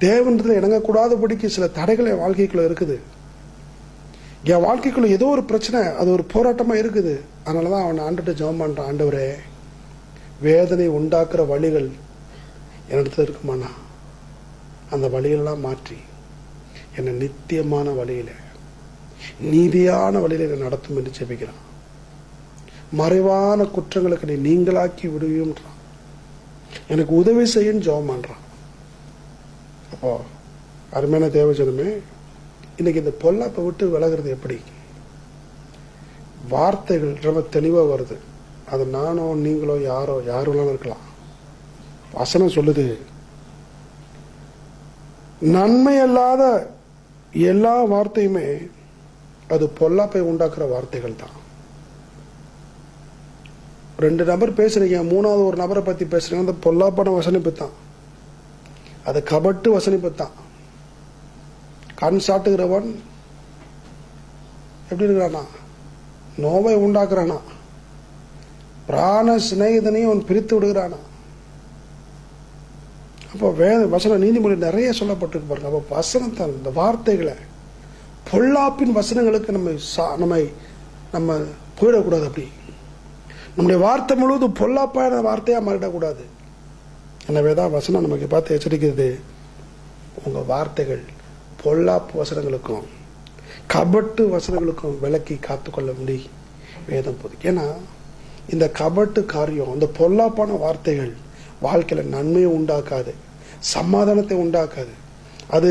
தேவன்றதுல இணங்கக்கூடாதபடிக்கு சில தடைகள் என் வாழ்க்கைக்குள்ள இருக்குது, என் வாழ்க்கைக்குள்ள ஏதோ ஒரு பிரச்சனை, அது ஒரு போராட்டமா இருக்குது. அதனாலதான் அவன் ஆண்டுட்டு ஜெபம் பண்றான், ஆண்டவரே வேதனை உண்டாக்குற வழிகள் என்னிடத்துல இருக்குமாண்ணா, அந்த வழிகளெல்லாம் மாற்றி என்னை நித்தியமான வழியில, நீதியான வழியில என்னை நடத்தும் என்று ஜெபிக்கிறான். மறைவான குற்றங்களுக்கு நீ நீங்களாக்கி விடுவியும்ன்றான், எனக்கு உதவி செய்யும் ஜெபம் பண்றான். அப்போ அருமையான தேவஜனமே, இன்னைக்கு இந்த பொல்லாப்பை விட்டு விலகிறது எப்படி? வார்த்தைகள் ரொம்ப தெளிவா வருது. அது நானோ நீங்களோ யாரும் இருக்கலாம். வசனம் சொல்லுது, நன்மை அல்லாத எல்லா வார்த்தையுமே அது பொல்லாப்பை உண்டாக்குற வார்த்தைகள் தான். 2 நபர் பேசுறீங்க, 3வது ஒரு நபரை பத்தி பேசுறீங்க, அந்த பொல்லாப்பான வசனிப்பு தான், அது கபட்டு வசனிப்பு தான். கண் சாட்டுகிறவன் எப்படி இருக்கிறானா, நோவை உண்டாக்குறானா, பிராண சிநேகிதனையும் அவன் பிரித்து விடுகிறானா. அப்போ வசனம் நீதிமொழி நிறைய சொல்லப்பட்டிருக்கு பாருங்க. அப்போ வசனத்தை, இந்த வார்த்தைகளை, பொல்லாப்பின் வசனங்களுக்கு நம்ம போயிடக்கூடாது. அப்படி நம்முடைய வார்த்தை முழுவதும் பொல்லாப்பான வார்த்தையா மாறிடக்கூடாது. எனவேதான் வசனம் நமக்கு பார்த்து எச்சரிக்கிறது, உங்க வார்த்தைகள் பொல்லாப்பு வசனங்களுக்கும் கபட்டு வசனங்களுக்கும் விலக்கி காத்துக்கொள்ள முடியும் வேதம் போது. ஏன்னா இந்த கபட்டு காரியம், இந்த பொல்லாப்பான வார்த்தைகள் வாழ்க்கையில நன்மையை உண்டாக்காது, சமாதானத்தை உண்டாக்காது. அது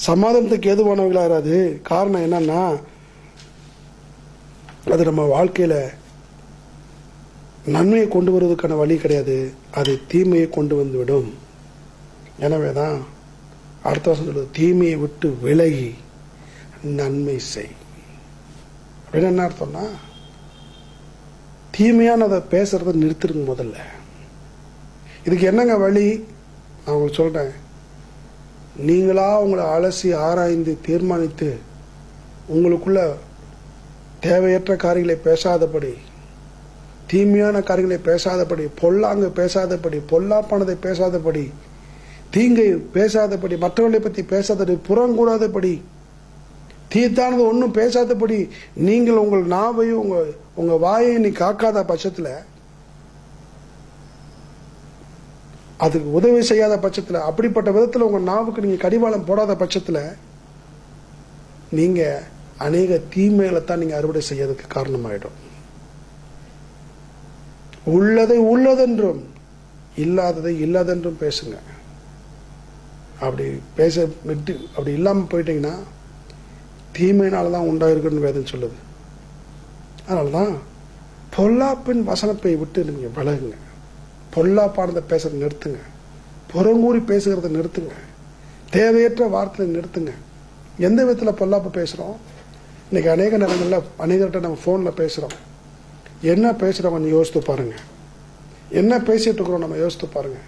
சமாதானத்துக்கு ஏதுவானவர்களாகாது. காரணம் என்னன்னா, அது நம்ம வாழ்க்கையில நன்மையை கொண்டு வருவதற்கான வழி கிடையாது, அது தீமையை கொண்டு வந்து விடும். எனவேதான் அடுத்த வருஷம் சொல்லுது, தீமையை விட்டு விலகி நன்மை செய். அப்படின்னு என்ன அர்த்தம்னா, தீமையானதை பேசுறத நிறுத்திருங்க முதல்ல. இதுக்கு என்னங்க வழி? நான் உங்களுக்கு சொல்றேன், நீங்களா உங்களை அலசி ஆராய்ந்து தீர்மானித்து உங்களுக்குள்ள தேவையற்ற காரியங்களை பேசாதபடி, தீமையான காரியங்களை பேசாதபடி, பொல்லாங்கு பேசாதபடி, பொல்லாப்பானதை பேசாதபடி, தீங்கை பேசாதபடி, மற்றவர்களை பற்றி பேசாதபடி, புறங்கூடாதபடி, தீத்தானது ஒன்றும் பேசாதபடி நீங்கள் உங்கள் நாவையும் உங்க வாயை நீ காக்காத பட்சத்தில், அதுக்கு உதவி செய்யாத பட்சத்தில், அப்படிப்பட்ட விதத்தில் உங்க நாவுக்கு நீங்க கடிவாளம் போடாத பட்சத்தில், நீங்க அநேக தீமைகளை தான் நீங்க அறுவடை செய்யறதுக்கு காரணமாயிடும். உள்ளதை உள்ளதென்றும் இல்லாததை இல்லாதென்றும் பேசுங்க. அப்படி பேச விட்டு அப்படி இல்லாமல் போயிட்டீங்கன்னா தீமையினால தான் உண்டாயிருக்குன்னு வேதம் சொல்லுது. அதனாலதான் பொல்லாப்பின் வசனத்தை விட்டு நீங்க விலகுங்க. பொல்லாப்பானதை பேசுறதை நிறுத்துங்க. புறங்கூறி பேசுகிறத நிறுத்துங்க. தேவையற்ற வார்த்தையை நிறுத்துங்க. எந்த விதத்தில் பொல்லாப்பு பேசுறோம்? இன்னைக்கு அநேக நேரங்களில் அநேகர்கிட்ட நம்ம போன்ல பேசுறோம். என்ன பேசுறோம் கொஞ்சம் யோசித்து பாருங்க. என்ன பேசிட்டு இருக்கிறோம் நம்ம யோசித்து பாருங்க.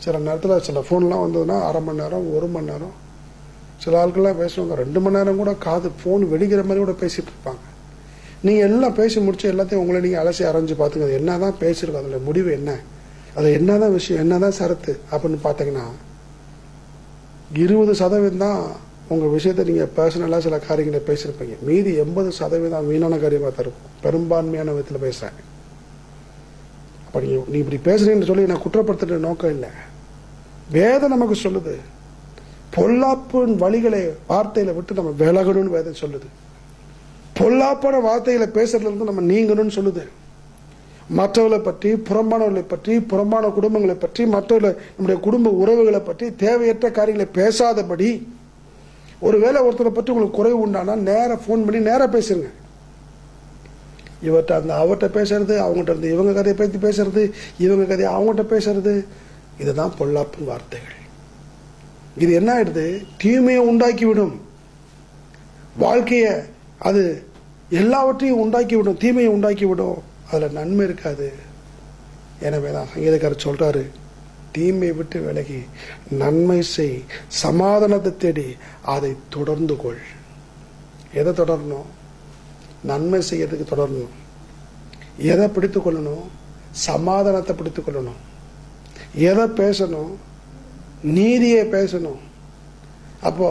சில நேரத்தில் சில போன்லாம் வந்ததுன்னா 1/2 மணி நேரம், 1 மணி நேரம், சில ஆட்கள்லாம் பேசுவாங்க 2 மணி நேரம் கூட காது போன் வெடிக்கிற மாதிரி கூட பேசிட்டு இருப்பாங்க. நீங்க எல்லாம் பேசி முடிச்சு எல்லாத்தையும் உங்களை நீங்க அலசி அரைஞ்சு பார்த்துங்க. அது என்னதான் பேசிருக்கோம், அதுல முடிவு என்ன, அது என்னதான் விஷயம், என்னதான் சரத்து அப்படின்னு பார்த்தீங்கன்னா 20% தான் உங்க விஷயத்தை நீங்க பர்சனலா சில காரியங்களை பேசியிருப்பீங்க. மீதி 80% வீணான காரியமா தான் இருக்கும். பெரும்பான்மையான விதத்தில் பேசுறேன். அப்ப நீ இப்படி பேசுறீங்கன்னு சொல்லி நான் குற்றப்படுத்துற நோக்கம் இல்லை. வேதம் நமக்கு சொல்லுது, பொல்லாப்பின் வழிகளை வார்த்தையில விட்டு நம்ம விலகணும்னு வேதம் சொல்லுது. பொல்லாப்பான வார்த்தைகளை பேசுறதுல இருந்து நம்ம நீங்கணும்னு சொல்லுது. மற்றவர்களை பற்றி, புறம்பானவர்களை பற்றி, புறம்பான குடும்பங்களை பற்றி, மற்றவர்களை நம்முடைய குடும்ப உறவுகளை பற்றி தேவையற்ற காரியங்களை பேசாதபடி. ஒருவேளை ஒருத்தரை பற்றி உங்களுக்கு குறைவு உண்டானா நேர போன் பண்ணி நேர பேசுங்க. இவர்கிட்ட அந்த அவர்கிட்ட பேசுறது, அவங்ககிட்ட இருந்து இவங்க கதையை பற்றி பேசுறது, இவங்க கதையை அவங்ககிட்ட பேசுறது, இதுதான் பொல்லாப்பு வார்த்தைகள். இது என்ன ஆயிடுது? தீமையை உண்டாக்கி விடும். வாழ்க்கைய அது எல்லாவற்றையும் உண்டாக்கி விடும், தீமையை உண்டாக்கி விடும். அதுல நன்மை இருக்காது. எனவேதான் சங்கீதக்காரர் சொல்றாரு, தீமையை விட்டு விலகி நன்மை செய், சமாதானத்தை தேடி அதை தொடர்ந்து கொள். எதை தொடரணும்? நன்மை செய்யறதுக்கு தொடரணும். எதை பிடித்துக் கொள்ளணும்? சமாதானத்தை பிடித்துக் கொள்ளணும். எதை பேசணும்? நீதியை பேசணும். அப்போ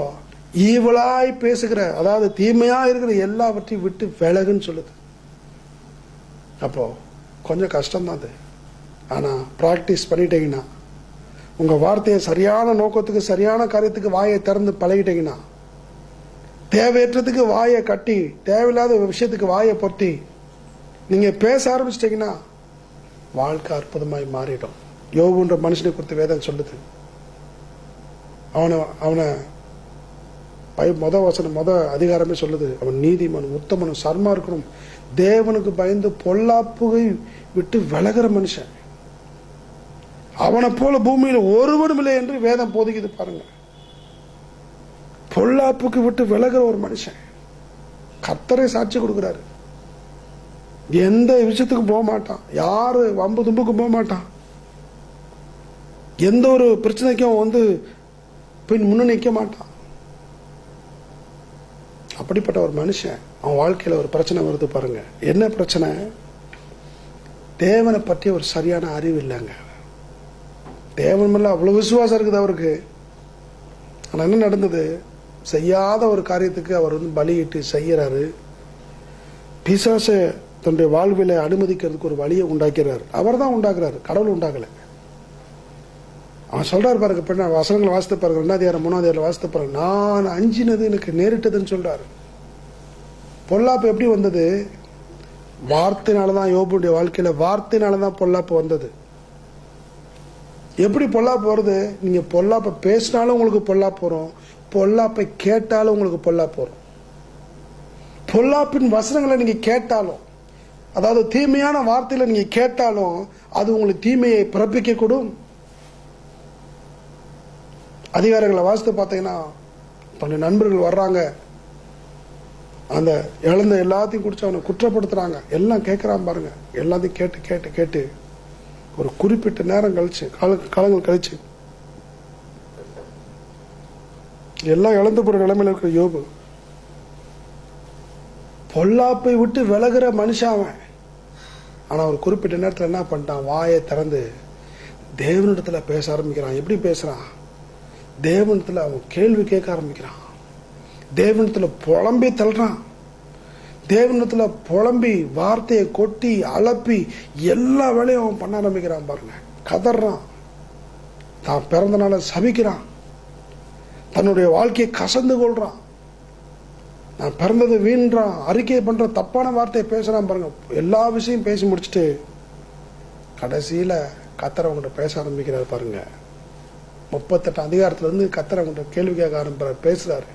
ஈவலாய் பேசுகிற, அதாவது தீமையா இருக்கிற எல்லாவற்றையும் விட்டு விலகுன்னு சொல்லுது. அப்போ கொஞ்சம் கஷ்டம்தான் அது. ஆனா பிராக்டிஸ் பண்ணிட்டீங்கன்னா, உங்க வார்த்தையை சரியான நோக்கத்துக்கு, சரியான காரியத்துக்கு வாயை திறந்து பழகிட்டீங்கன்னா, தேவையற்றதுக்கு வாயை கட்டி, தேவையில்லாத விஷயத்துக்கு வாயை பொத்தி நீங்க பேச ஆரம்பிச்சிட்டீங்கன்னா வாழ்க்கை அற்புதமாய் மாறிடும். யோபுன்ற மனுஷனை குறித்து வேதம் சொல்லுது. அவனை முத அதிகாரமே சொல்லுது, அவன் நீதிமன், உத்தமனும், சன்மார்க்கனும், தேவனுக்கு பயந்து பொல்லாப்புகை விட்டு விலகிற மனுஷன். அவனை போல பூமியில் ஒருவனும் இல்லை என்று வேதம் போதிக்குது பாருங்க. பொல்லாப்புக்கு விட்டு விலகிற ஒரு மனுஷன் கர்த்தரை சாட்சி கொடுக்கிறாரு. எந்த விஷயத்துக்கும் போக மாட்டான், யாரு வம்பு தும்புக்கும் போக மாட்டான், எந்த ஒரு பிரச்சனைக்கும் முன்ன நிற்க மாட்டான். அப்படிப்பட்ட ஒரு மனுஷன், அவன் வாழ்க்கையில ஒரு பிரச்சனை வருது பாருங்க. என்ன பிரச்சனை? தேவனை பற்றி ஒரு சரியான அறிவு இல்லைங்க. தேவன் மேல அவ்வளவு விசுவாசம் இருக்குது அவருக்கு. ஆனா என்ன நடந்தது? செய்யாத ஒரு காரியத்துக்கு அவர் பலியிட்டு செய்யறாரு. பிசாசை தன்னுடைய வாழ்வில அனுமதிக்கிறதுக்கு ஒரு வழியை உண்டாக்கிறார். அவர் தான் உண்டாக்குறாரு, கடவுள் உண்டாக்கல. அவன் சொல்றாரு பாருங்க, பெண்ண வசனங்களை வாசித்து பாருங்க, 2ஆம் 3ஆம் வாசித்து பாருங்க. நான் அஞ்சினது எனக்கு நேரிட்டதுன்னு சொல்றாரு. பொல்லாப்பு எப்படி வந்தது? வார்த்தையினாலதான். யோபுடைய வாழ்க்கையில வார்த்தையினாலதான் பொல்லாப்பு வந்தது. எப்படி பொல்லாப்பு வருது? நீங்க பொல்லாப்பை பேசினாலும் உங்களுக்கு பொல்லாப்பு வரும், பொல்லாப்பை கேட்டாலும் உங்களுக்கு பொல்லாப்பு வரும். பொல்லாப்பின் வசனங்களை நீங்க கேட்டாலும், அதாவது தீமையான வார்த்தையில நீங்க கேட்டாலும், அது உங்களுக்கு தீமையை பிறப்பிக்க கூடும். அதிகாரிகளை வாசித்து பார்த்தீங்கன்னா, தன்னுடைய நண்பர்கள் வர்றாங்க, அந்த இழந்த எல்லாத்தையும் குடிச்சு அவனை குற்றப்படுத்துறாங்க. எல்லாம் கேட்கிறான் பாருங்க. எல்லாத்தையும் கேட்டு கேட்டு கேட்டு ஒரு குறிப்பிட்ட நேரம் கழிச்சு, காலங்கள் கழிச்சு, எல்லாம் இழந்து போற நிலைமையில இருக்கிற யோபு பொல்லாப்பை விட்டு விலகுற மனுஷன் அவன். ஆனா ஒரு குறிப்பிட்ட நேரத்தில் என்ன பண்ணிட்டான், வாயை திறந்து தேவனிடத்துல பேச ஆரம்பிக்கிறான். எப்படி பேசுறான்? தேவனிடத்துல அவன் கேள்வி கேட்க ஆரம்பிக்கிறான். தேவனிடத்துல புலம்பி தள்ளுறான். தேவனிடத்துல புலம்பி வார்த்தையை கொட்டி அலப்பி எல்லா வேலையும் அவன் பண்ண ஆரம்பிக்கிறான். பாருங்க, கதறான், தான் பிறந்த நாளை சபிக்கிறான், தன்னுடைய வாழ்க்கையை கசந்து கொள்றான், நான் பிறந்தது வீண்றான், அறிக்கை பண்ற தப்பான வார்த்தையை பேசுறான். பாருங்க, எல்லா விஷயம் பேசி முடிச்சுட்டு கடைசியில கத்தரவங்கிட்ட பேச ஆரம்பிக்கிறாரு. பாருங்க, 38 அதிகாரத்துல இருந்து கத்தரவங்கிட்ட கேள்வி கேட்க ஆரம்பிக்கிறார், பேசுறாரு.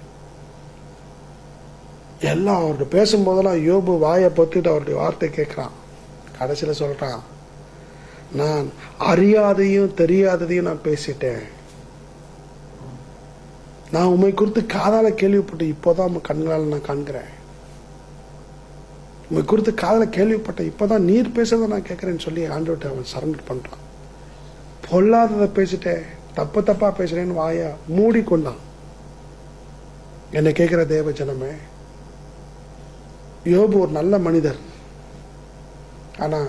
எல்லாம் அவர்கிட்ட பேசும்போதெல்லாம் யோபு வாயை பொத்திட்டு அவருடைய வார்த்தை கேட்கிறான். கடைசியில சொல்றான், நான் அறியாதையும் தெரியாததையும் நான் பேசிட்டேன். நான் உண்மை குறித்து காதால கேள்விப்பட்டு இப்போதான் கண்களால் நான் காண்கிறேன். உண்மை குறித்து காதால கேள்விப்பட்ட இப்பதான் நீர் பேசுறதை நான் கேட்கிறேன்னு சொல்லி ஆண்டவர்கிட்ட அவன் சரண்டர் பண்றான். பொல்லாததை பேசிட்டேன், தப்பா பேசுறேன்னு வாய மூடிக்கொண்டான். என்னை கேட்கிற தேவ ஜனமே, யோபு ஒரு நல்ல மனிதர். ஆனா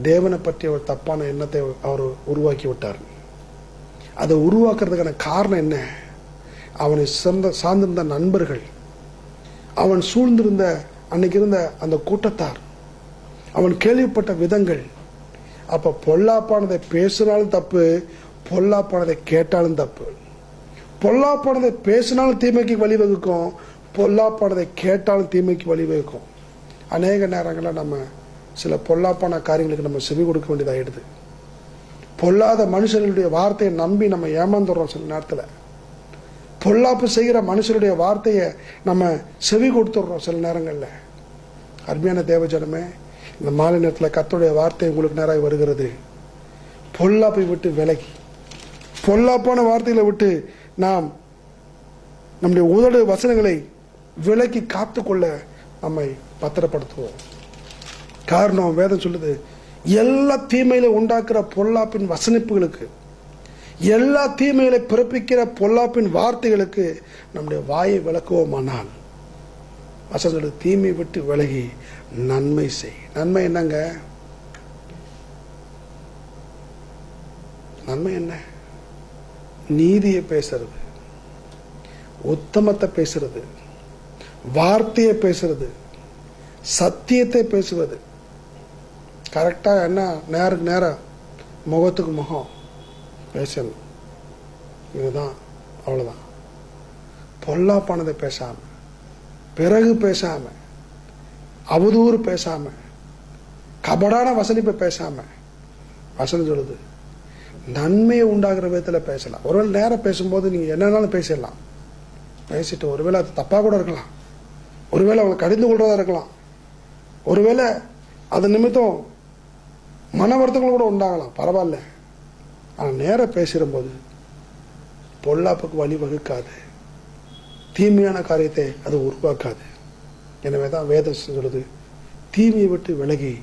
தேவனை பற்றி ஒரு தப்பான எண்ணத்தை அவர் உருவாக்கி விட்டார். அதை உருவாக்குறதுக்கான காரணம் என்ன? அவனை சார்ந்திருந்த நண்பர்கள், அவன் சூழ்ந்திருந்த அன்னைக்கு இருந்த அந்த கூட்டத்தார், அவன் கேள்விப்பட்ட விதங்கள். அப்ப பொல்லாப்பானதை பேசினாலும் தப்பு, பொல்லாப்பானதை கேட்டாலும் தப்பு. பொல்லாப்பானதை பேசினாலும் தீமைக்கு வழிவகுக்கும், பொல்லாப்பானதை கேட்டாலும் தீமைக்கு வழிவகுக்கும். அநேக நேரங்களில் நம்ம சில பொல்லாப்பான காரியங்களுக்கு நம்ம செவி கொடுக்க வேண்டியதாகிடுது. பொல்லாத மனுஷர்களுடைய வார்த்தையை நம்பி நம்ம ஏமாந்துடுறோம். சில நேரத்தில் பொல்லாப்பு செய்கிற மனுஷருடைய வார்த்தையை நம்ம செவி கொடுத்துடுறோம் சில நேரங்களில். அருமையான தேவஜனமே, இந்த மாலை நேரத்தில் கர்த்தருடைய வார்த்தை உங்களுக்கு நேராக வருகிறது. பொல்லாப்பை விட்டு விலகி, பொல்லாப்பான வார்த்தைகளை விட்டு நாம் நம்முடைய உதடு வசனங்களை விலக்கி காத்துக்கொள்ள நம்மை பத்திரப்படுத்துவோம். காரணம், வேதம் சொல்லுது, எல்லா தீமையில உண்டாக்குற பொல்லாப்பின் வசனிப்புகளுக்கு, எல்லா தீமைகளை பிறப்பிக்கிற பொல்லாப்பின் வார்த்தைகளுக்கு நம்முடைய வாயை விளக்குவோமானால், வசனம் சொல்லுது, தீமை விட்டு விலகி நன்மை செய். நன்மை என்னங்க? நன்மை என்ன? நீதியை பேசுறது, உத்தமத்தை பேசுறது, வார்த்தையை பேசுறது, சத்தியத்தை பேசுவது. கரெக்டா என்ன, நேருக்கு நேரம், முகத்துக்கு முகம் பேசணும். இதுதான், அவ்வளவுதான். பொல்லாப்பானதை பேசாம, பிறகு பேசாம, அவதூறு பேசாம, கபடான வசனிப்பை பேசாம, வசனம் சொல்லுது நன்மையை உண்டாகிற விதத்தில் பேசலாம். ஒருவேளை நேரம் பேசும்போது நீங்க என்னன்னாலும் பேசிடலாம். பேசிட்டு ஒருவேளை அது தப்பா கூட இருக்கலாம், ஒருவேளை அவங்களை கடிந்து கொள்றதா இருக்கலாம், ஒருவேளை அது நிமித்தம் மன வருத்தங்கள் கூட உண்டாகலாம், பரவாயில்ல. ஆனால் நேரம் பேசும்போது பொல்லாப்புக்கு வழி வகுக்காது, தீமையான காரியத்தை அது உருவாக்காது. எனவே தான் வேதம் சொல்லுது, தீமையை விட்டு விலகி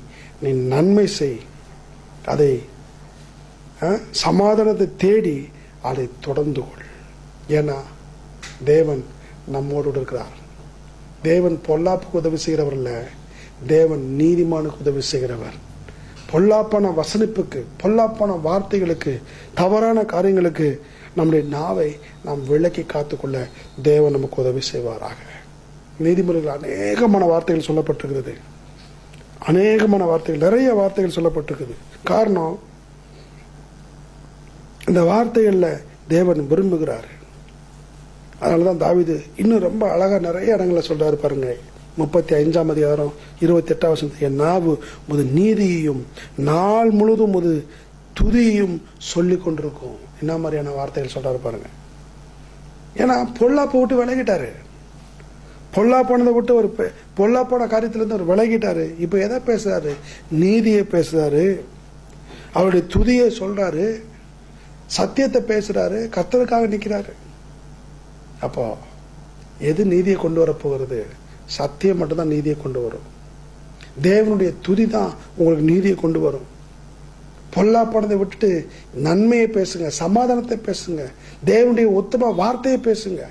நீ நன்மை செய், அதை சமாதானத்தை தேடி அதை தொடர்ந்து கொள். ஏன்னா தேவன் நம்மோடு இருக்கிறார். தேவன் பொல்லாப்புக்கு உதவி செய்கிறவர் இல்ல, தேவன் நீதிமானுக்கு உதவி செய்கிறவர். பொல்லாப்பான வசனிப்புக்கு, பொல்லாப்பான வார்த்தைகளுக்கு, தவறான காரியங்களுக்கு நம்முடைய நாவை நாம் விலக்கி காத்துக்கொள்ள தேவன் நமக்கு உதவி செய்வாராக. நீதிமொழிகள் அநேகமான வார்த்தைகள் சொல்லப்பட்டிருக்கிறது, அநேகமான வார்த்தைகள், நிறைய வார்த்தைகள் சொல்லப்பட்டிருக்குது. காரணம், இந்த வார்த்தைகள்ல தேவன் விரும்புகிறார். அதனாலதான் தாவீது இன்னும் ரொம்ப அழகா நிறைய இடங்களை சொல்றாரு. பாருங்க, 35ஆம் அதிகாரம் 28ஆம் வசனத்தில், என் நாவு முது நீதியையும் நாள் முழுதும் முது துதியையும் சொல்லிக் கொண்டிருக்கும். என்ன மாதிரியான வார்த்தைகள் சொல்றாரு பாருங்க. ஏன்னா பொல்லாப்பை விட்டு விலகிட்டாரு, பொல்லாப்பானதை விட்டு ஒரு பொல்லாப்பான காரியத்திலிருந்து அவர் விலகிட்டாரு. இப்ப எதை பேசுறாரு? நீதியை பேசுறாரு, அவருடைய துதியை சொல்றாரு, சத்தியத்தை பேசுறாரு, கர்த்தருக்காக நிற்கிறாரு. அப்போ எது நீதியை கொண்டு வர போகிறது? சத்தியம் மட்டும்தான் நீதியை கொண்டு வரும். தேவனுடைய துதி தான் உங்களுக்கு நீதியை கொண்டு வரும். பொல்லாப்பானதை விட்டுட்டு நன்மையை பேசுங்க, சமாதானத்தை பேசுங்க, தேவனுடைய உத்தம வார்த்தையை பேசுங்க.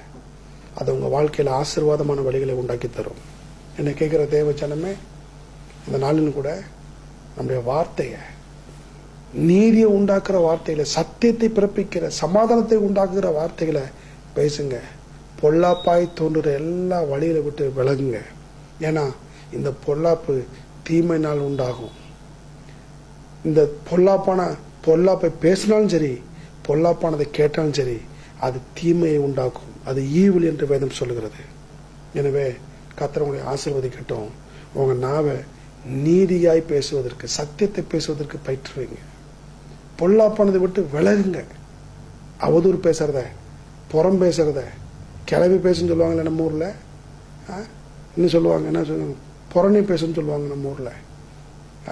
அது உங்க வாழ்க்கையில ஆசீர்வாதமான வழிகளை உண்டாக்கி தரும். என்னை கேட்குற தேவ ஜனமே, இந்த நாளிலும் கூட நம்முடைய வார்த்தையை, நீதியை உண்டாக்குற வார்த்தைகளை, சத்தியத்தை பிறப்பிக்கிற, சமாதானத்தை உண்டாக்குற வார்த்தைகளை பேசுங்க. பொல்லாப்பாய் தோன்றுற எல்லா வழியில விட்டு விலகுங்க. ஏன்னா இந்த பொல்லாப்பு தீமையினால் உண்டாகும். இந்த பொல்லாப்பை பேசினாலும் சரி, பொல்லாப்பானதை கேட்டாலும் சரி, அது தீமையை உண்டாக்கும். அது ஈவில் என்று வேதம் சொல்லுகிறது. எனவே கர்த்தர் உங்களை ஆசீர்வதிக்கட்டும். உங்க நாவை நீதியாய் பேசுவதற்கு, சத்தியத்தை பேசுவதற்கு பயிற்றுவீங்க. பொல்லாப்பானதை விட்டு விலகுங்க. அவதூறு பேசுறத, புறம் பேசுறத, கிளவி பேசுன்னு சொல்லுவாங்கல்ல நம்ம ஊர்ல. இன்னும் சொல்லுவாங்க, என்ன சொல்லுவாங்க, புறணி பேசுன்னு சொல்லுவாங்க நம்ம ஊர்ல.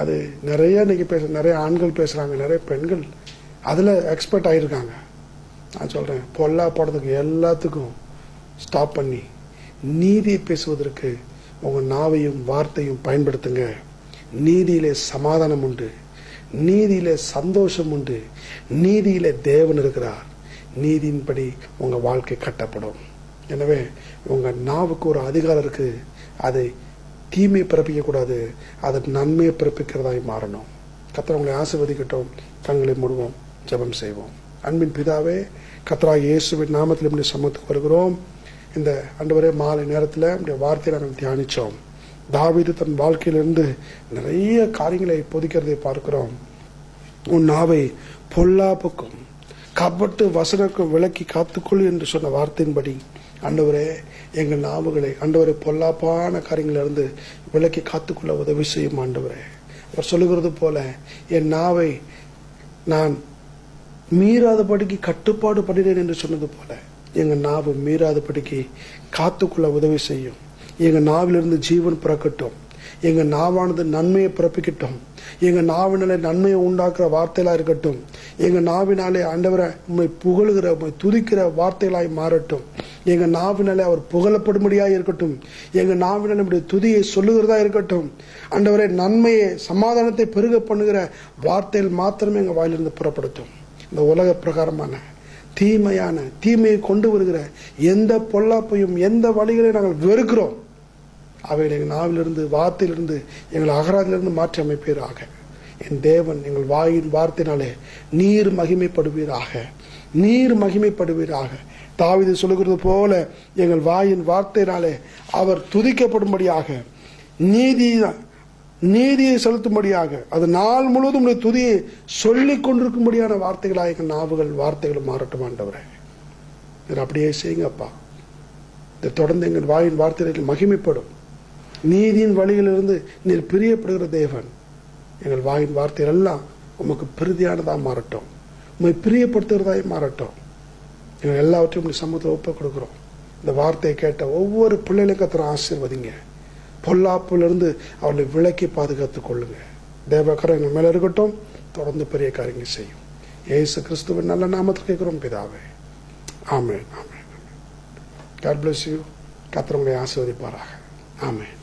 அது நிறைய இன்னைக்கு நிறைய ஆண்கள் பேசுறாங்க, நிறைய பெண்கள் அதுல எக்ஸ்பர்ட் ஆயிருக்காங்க. நான் சொல்றேன், பொல்லாப்பானதுக்கு எல்லாத்துக்கும் ஸ்டாப் பண்ணி நீதியை பேசுவதற்கு உங்க நாவையும் வார்த்தையும் பயன்படுத்துங்க. நீதியிலே சமாதானம் உண்டு, நீதியிலே சந்தோஷம் உண்டு, நீதியிலே தேவன் இருக்கிறார். நீதியின்படி உங்க வாழ்க்கை கட்டப்படும். எனவே உங்க நாவுக்கு ஒரு அதிகாரம் இருக்கு. அதை தீமையை பிறப்பிக்க கூடாது, அதை நன்மையை பிறப்பிக்கிறதாய் மாறணும். கர்த்தர் உங்களை ஆசீர்வதிக்கட்டும். கண்களை மூடுவோம், ஜெபம் செய்வோம். அன்பின் பிதாவே, கர்த்தராகிய இயேசுவின் நாமத்தில் நம்முடைய சமூகத்துக்கு வருகிறோம். இந்த ஆண்டவரே, மாலை நேரத்தில் நம்முடைய வார்த்தையை நாங்கள் தியானித்தோம். தாவீது தன் வாழ்க்கையிலிருந்து நிறைய காரியங்களை பொதிக்கிறதை பார்க்கிறோம். உன் நாவை பொல்லாப்புக்கும் கபட்டு வசனக்கும் விலக்கி காத்துக்கொள் என்று சொன்ன வார்த்தையின்படி ஆண்டவரே, எங்கள் நாவுகளை ஆண்டவரே பொல்லாப்பான காரியங்களிலிருந்து விலக்கி காத்துக்கொள்ள உதவி செய்யும். ஆண்டவரே, அவர் சொல்லுகிறது போல என் நாவை நான் மீறாதபடிக்கு கட்டுப்பாடு பண்ணினேன் என்று சொன்னது போல எங்க நாவு மீறாதபடிக்கு காத்துக்கொள்ள உதவி செய்யும். எங்க நாவிலிருந்து ஜீவன் பிறக்கட்டும். எங்க நாவானது நன்மையை பிறப்பிக்கட்டும். எங்க நாவினாலே நன்மையை உண்டாக்குற வார்த்தைகளா இருக்கட்டும். எங்க நாவினாலே ஆண்டவரை உண்மை புகழுகிற, உண்மை துதிக்கிற வார்த்தைகளாய் மாறட்டும். எங்க நாவினாலே அவர் புகழப்படும்படியாக இருக்கட்டும். எங்க நாவினாலே நம்முடைய துதியை சொல்லுகிறதா இருக்கட்டும். ஆண்டவரை நன்மையை, சமாதானத்தை பெருக பண்ணுகிற வார்த்தைகள் மாத்திரமே எங்க வாயிலிருந்து புறப்படுத்தும். இந்த உலக பிரகாரமான தீமையை கொண்டு வருகிற எந்த பொல்லாப்பையும், எந்த வழிகளையும் நாங்கள் வெறுக்கிறோம். அவைகள் எங்கள் நாவிலிருந்து, வார்த்தையிலிருந்து, எங்கள் அகராதிலிருந்து மாற்றி அமைப்பீராக. என் தேவன், எங்கள் வாயின் வார்த்தையினாலே நீர் மகிமைப்படுவீராக, நீர் மகிமைப்படுவீராக. தாவீது சொல்லுகிறது போல எங்கள் வாயின் வார்த்தையினாலே அவர் துதிக்கப்படும்படியாக, நீதியை செலுத்தும்படியாக, அது நாள் முழுவதும் துதியை சொல்லிக் கொண்டிருக்கும்படியான வார்த்தைகளாக எங்கள் நாவுகள், வார்த்தைகள் மாறட்டும். ஆண்டவரே, அப்படியே செய்யுங்கப்பா. இதை தொடர்ந்து எங்கள் வாயின் வார்த்தைகள் மகிமைப்படும். நீதியின் வழியிலிருந்து நீர் பிரியப்படுகிற தேவன். எங்கள் வாயின் வார்த்தைகள் எல்லாம் உமக்கு பிரதியானதாக மாறட்டும், உண்மை பிரியப்படுத்துகிறதாய் மாறட்டும். எங்கள் எல்லாவற்றையும் உங்கள் சமூகத்தில் ஒப்புக் கொடுக்குறோம். இந்த வார்த்தையை கேட்ட ஒவ்வொரு பிள்ளைகளும் கர்த்தர் ஆசீர்வதிங்க. பொல்லாப்பிலிருந்து அவர்களை விலக்கி பாதுகாத்துக் கொள்ளுங்க. தேவக்கரம் எங்கள் மேல இருக்கட்டும். தொடர்ந்து பெரிய காரியங்கள் செய்யும். இயேசு கிறிஸ்துவின் நல்ல நாமத்தில் கேட்கிறோம் பிதாவே. ஆமென், ஆமென். God bless you. கர்த்தர் உங்களை ஆசீர்வதிப்பாராக. ஆமென்.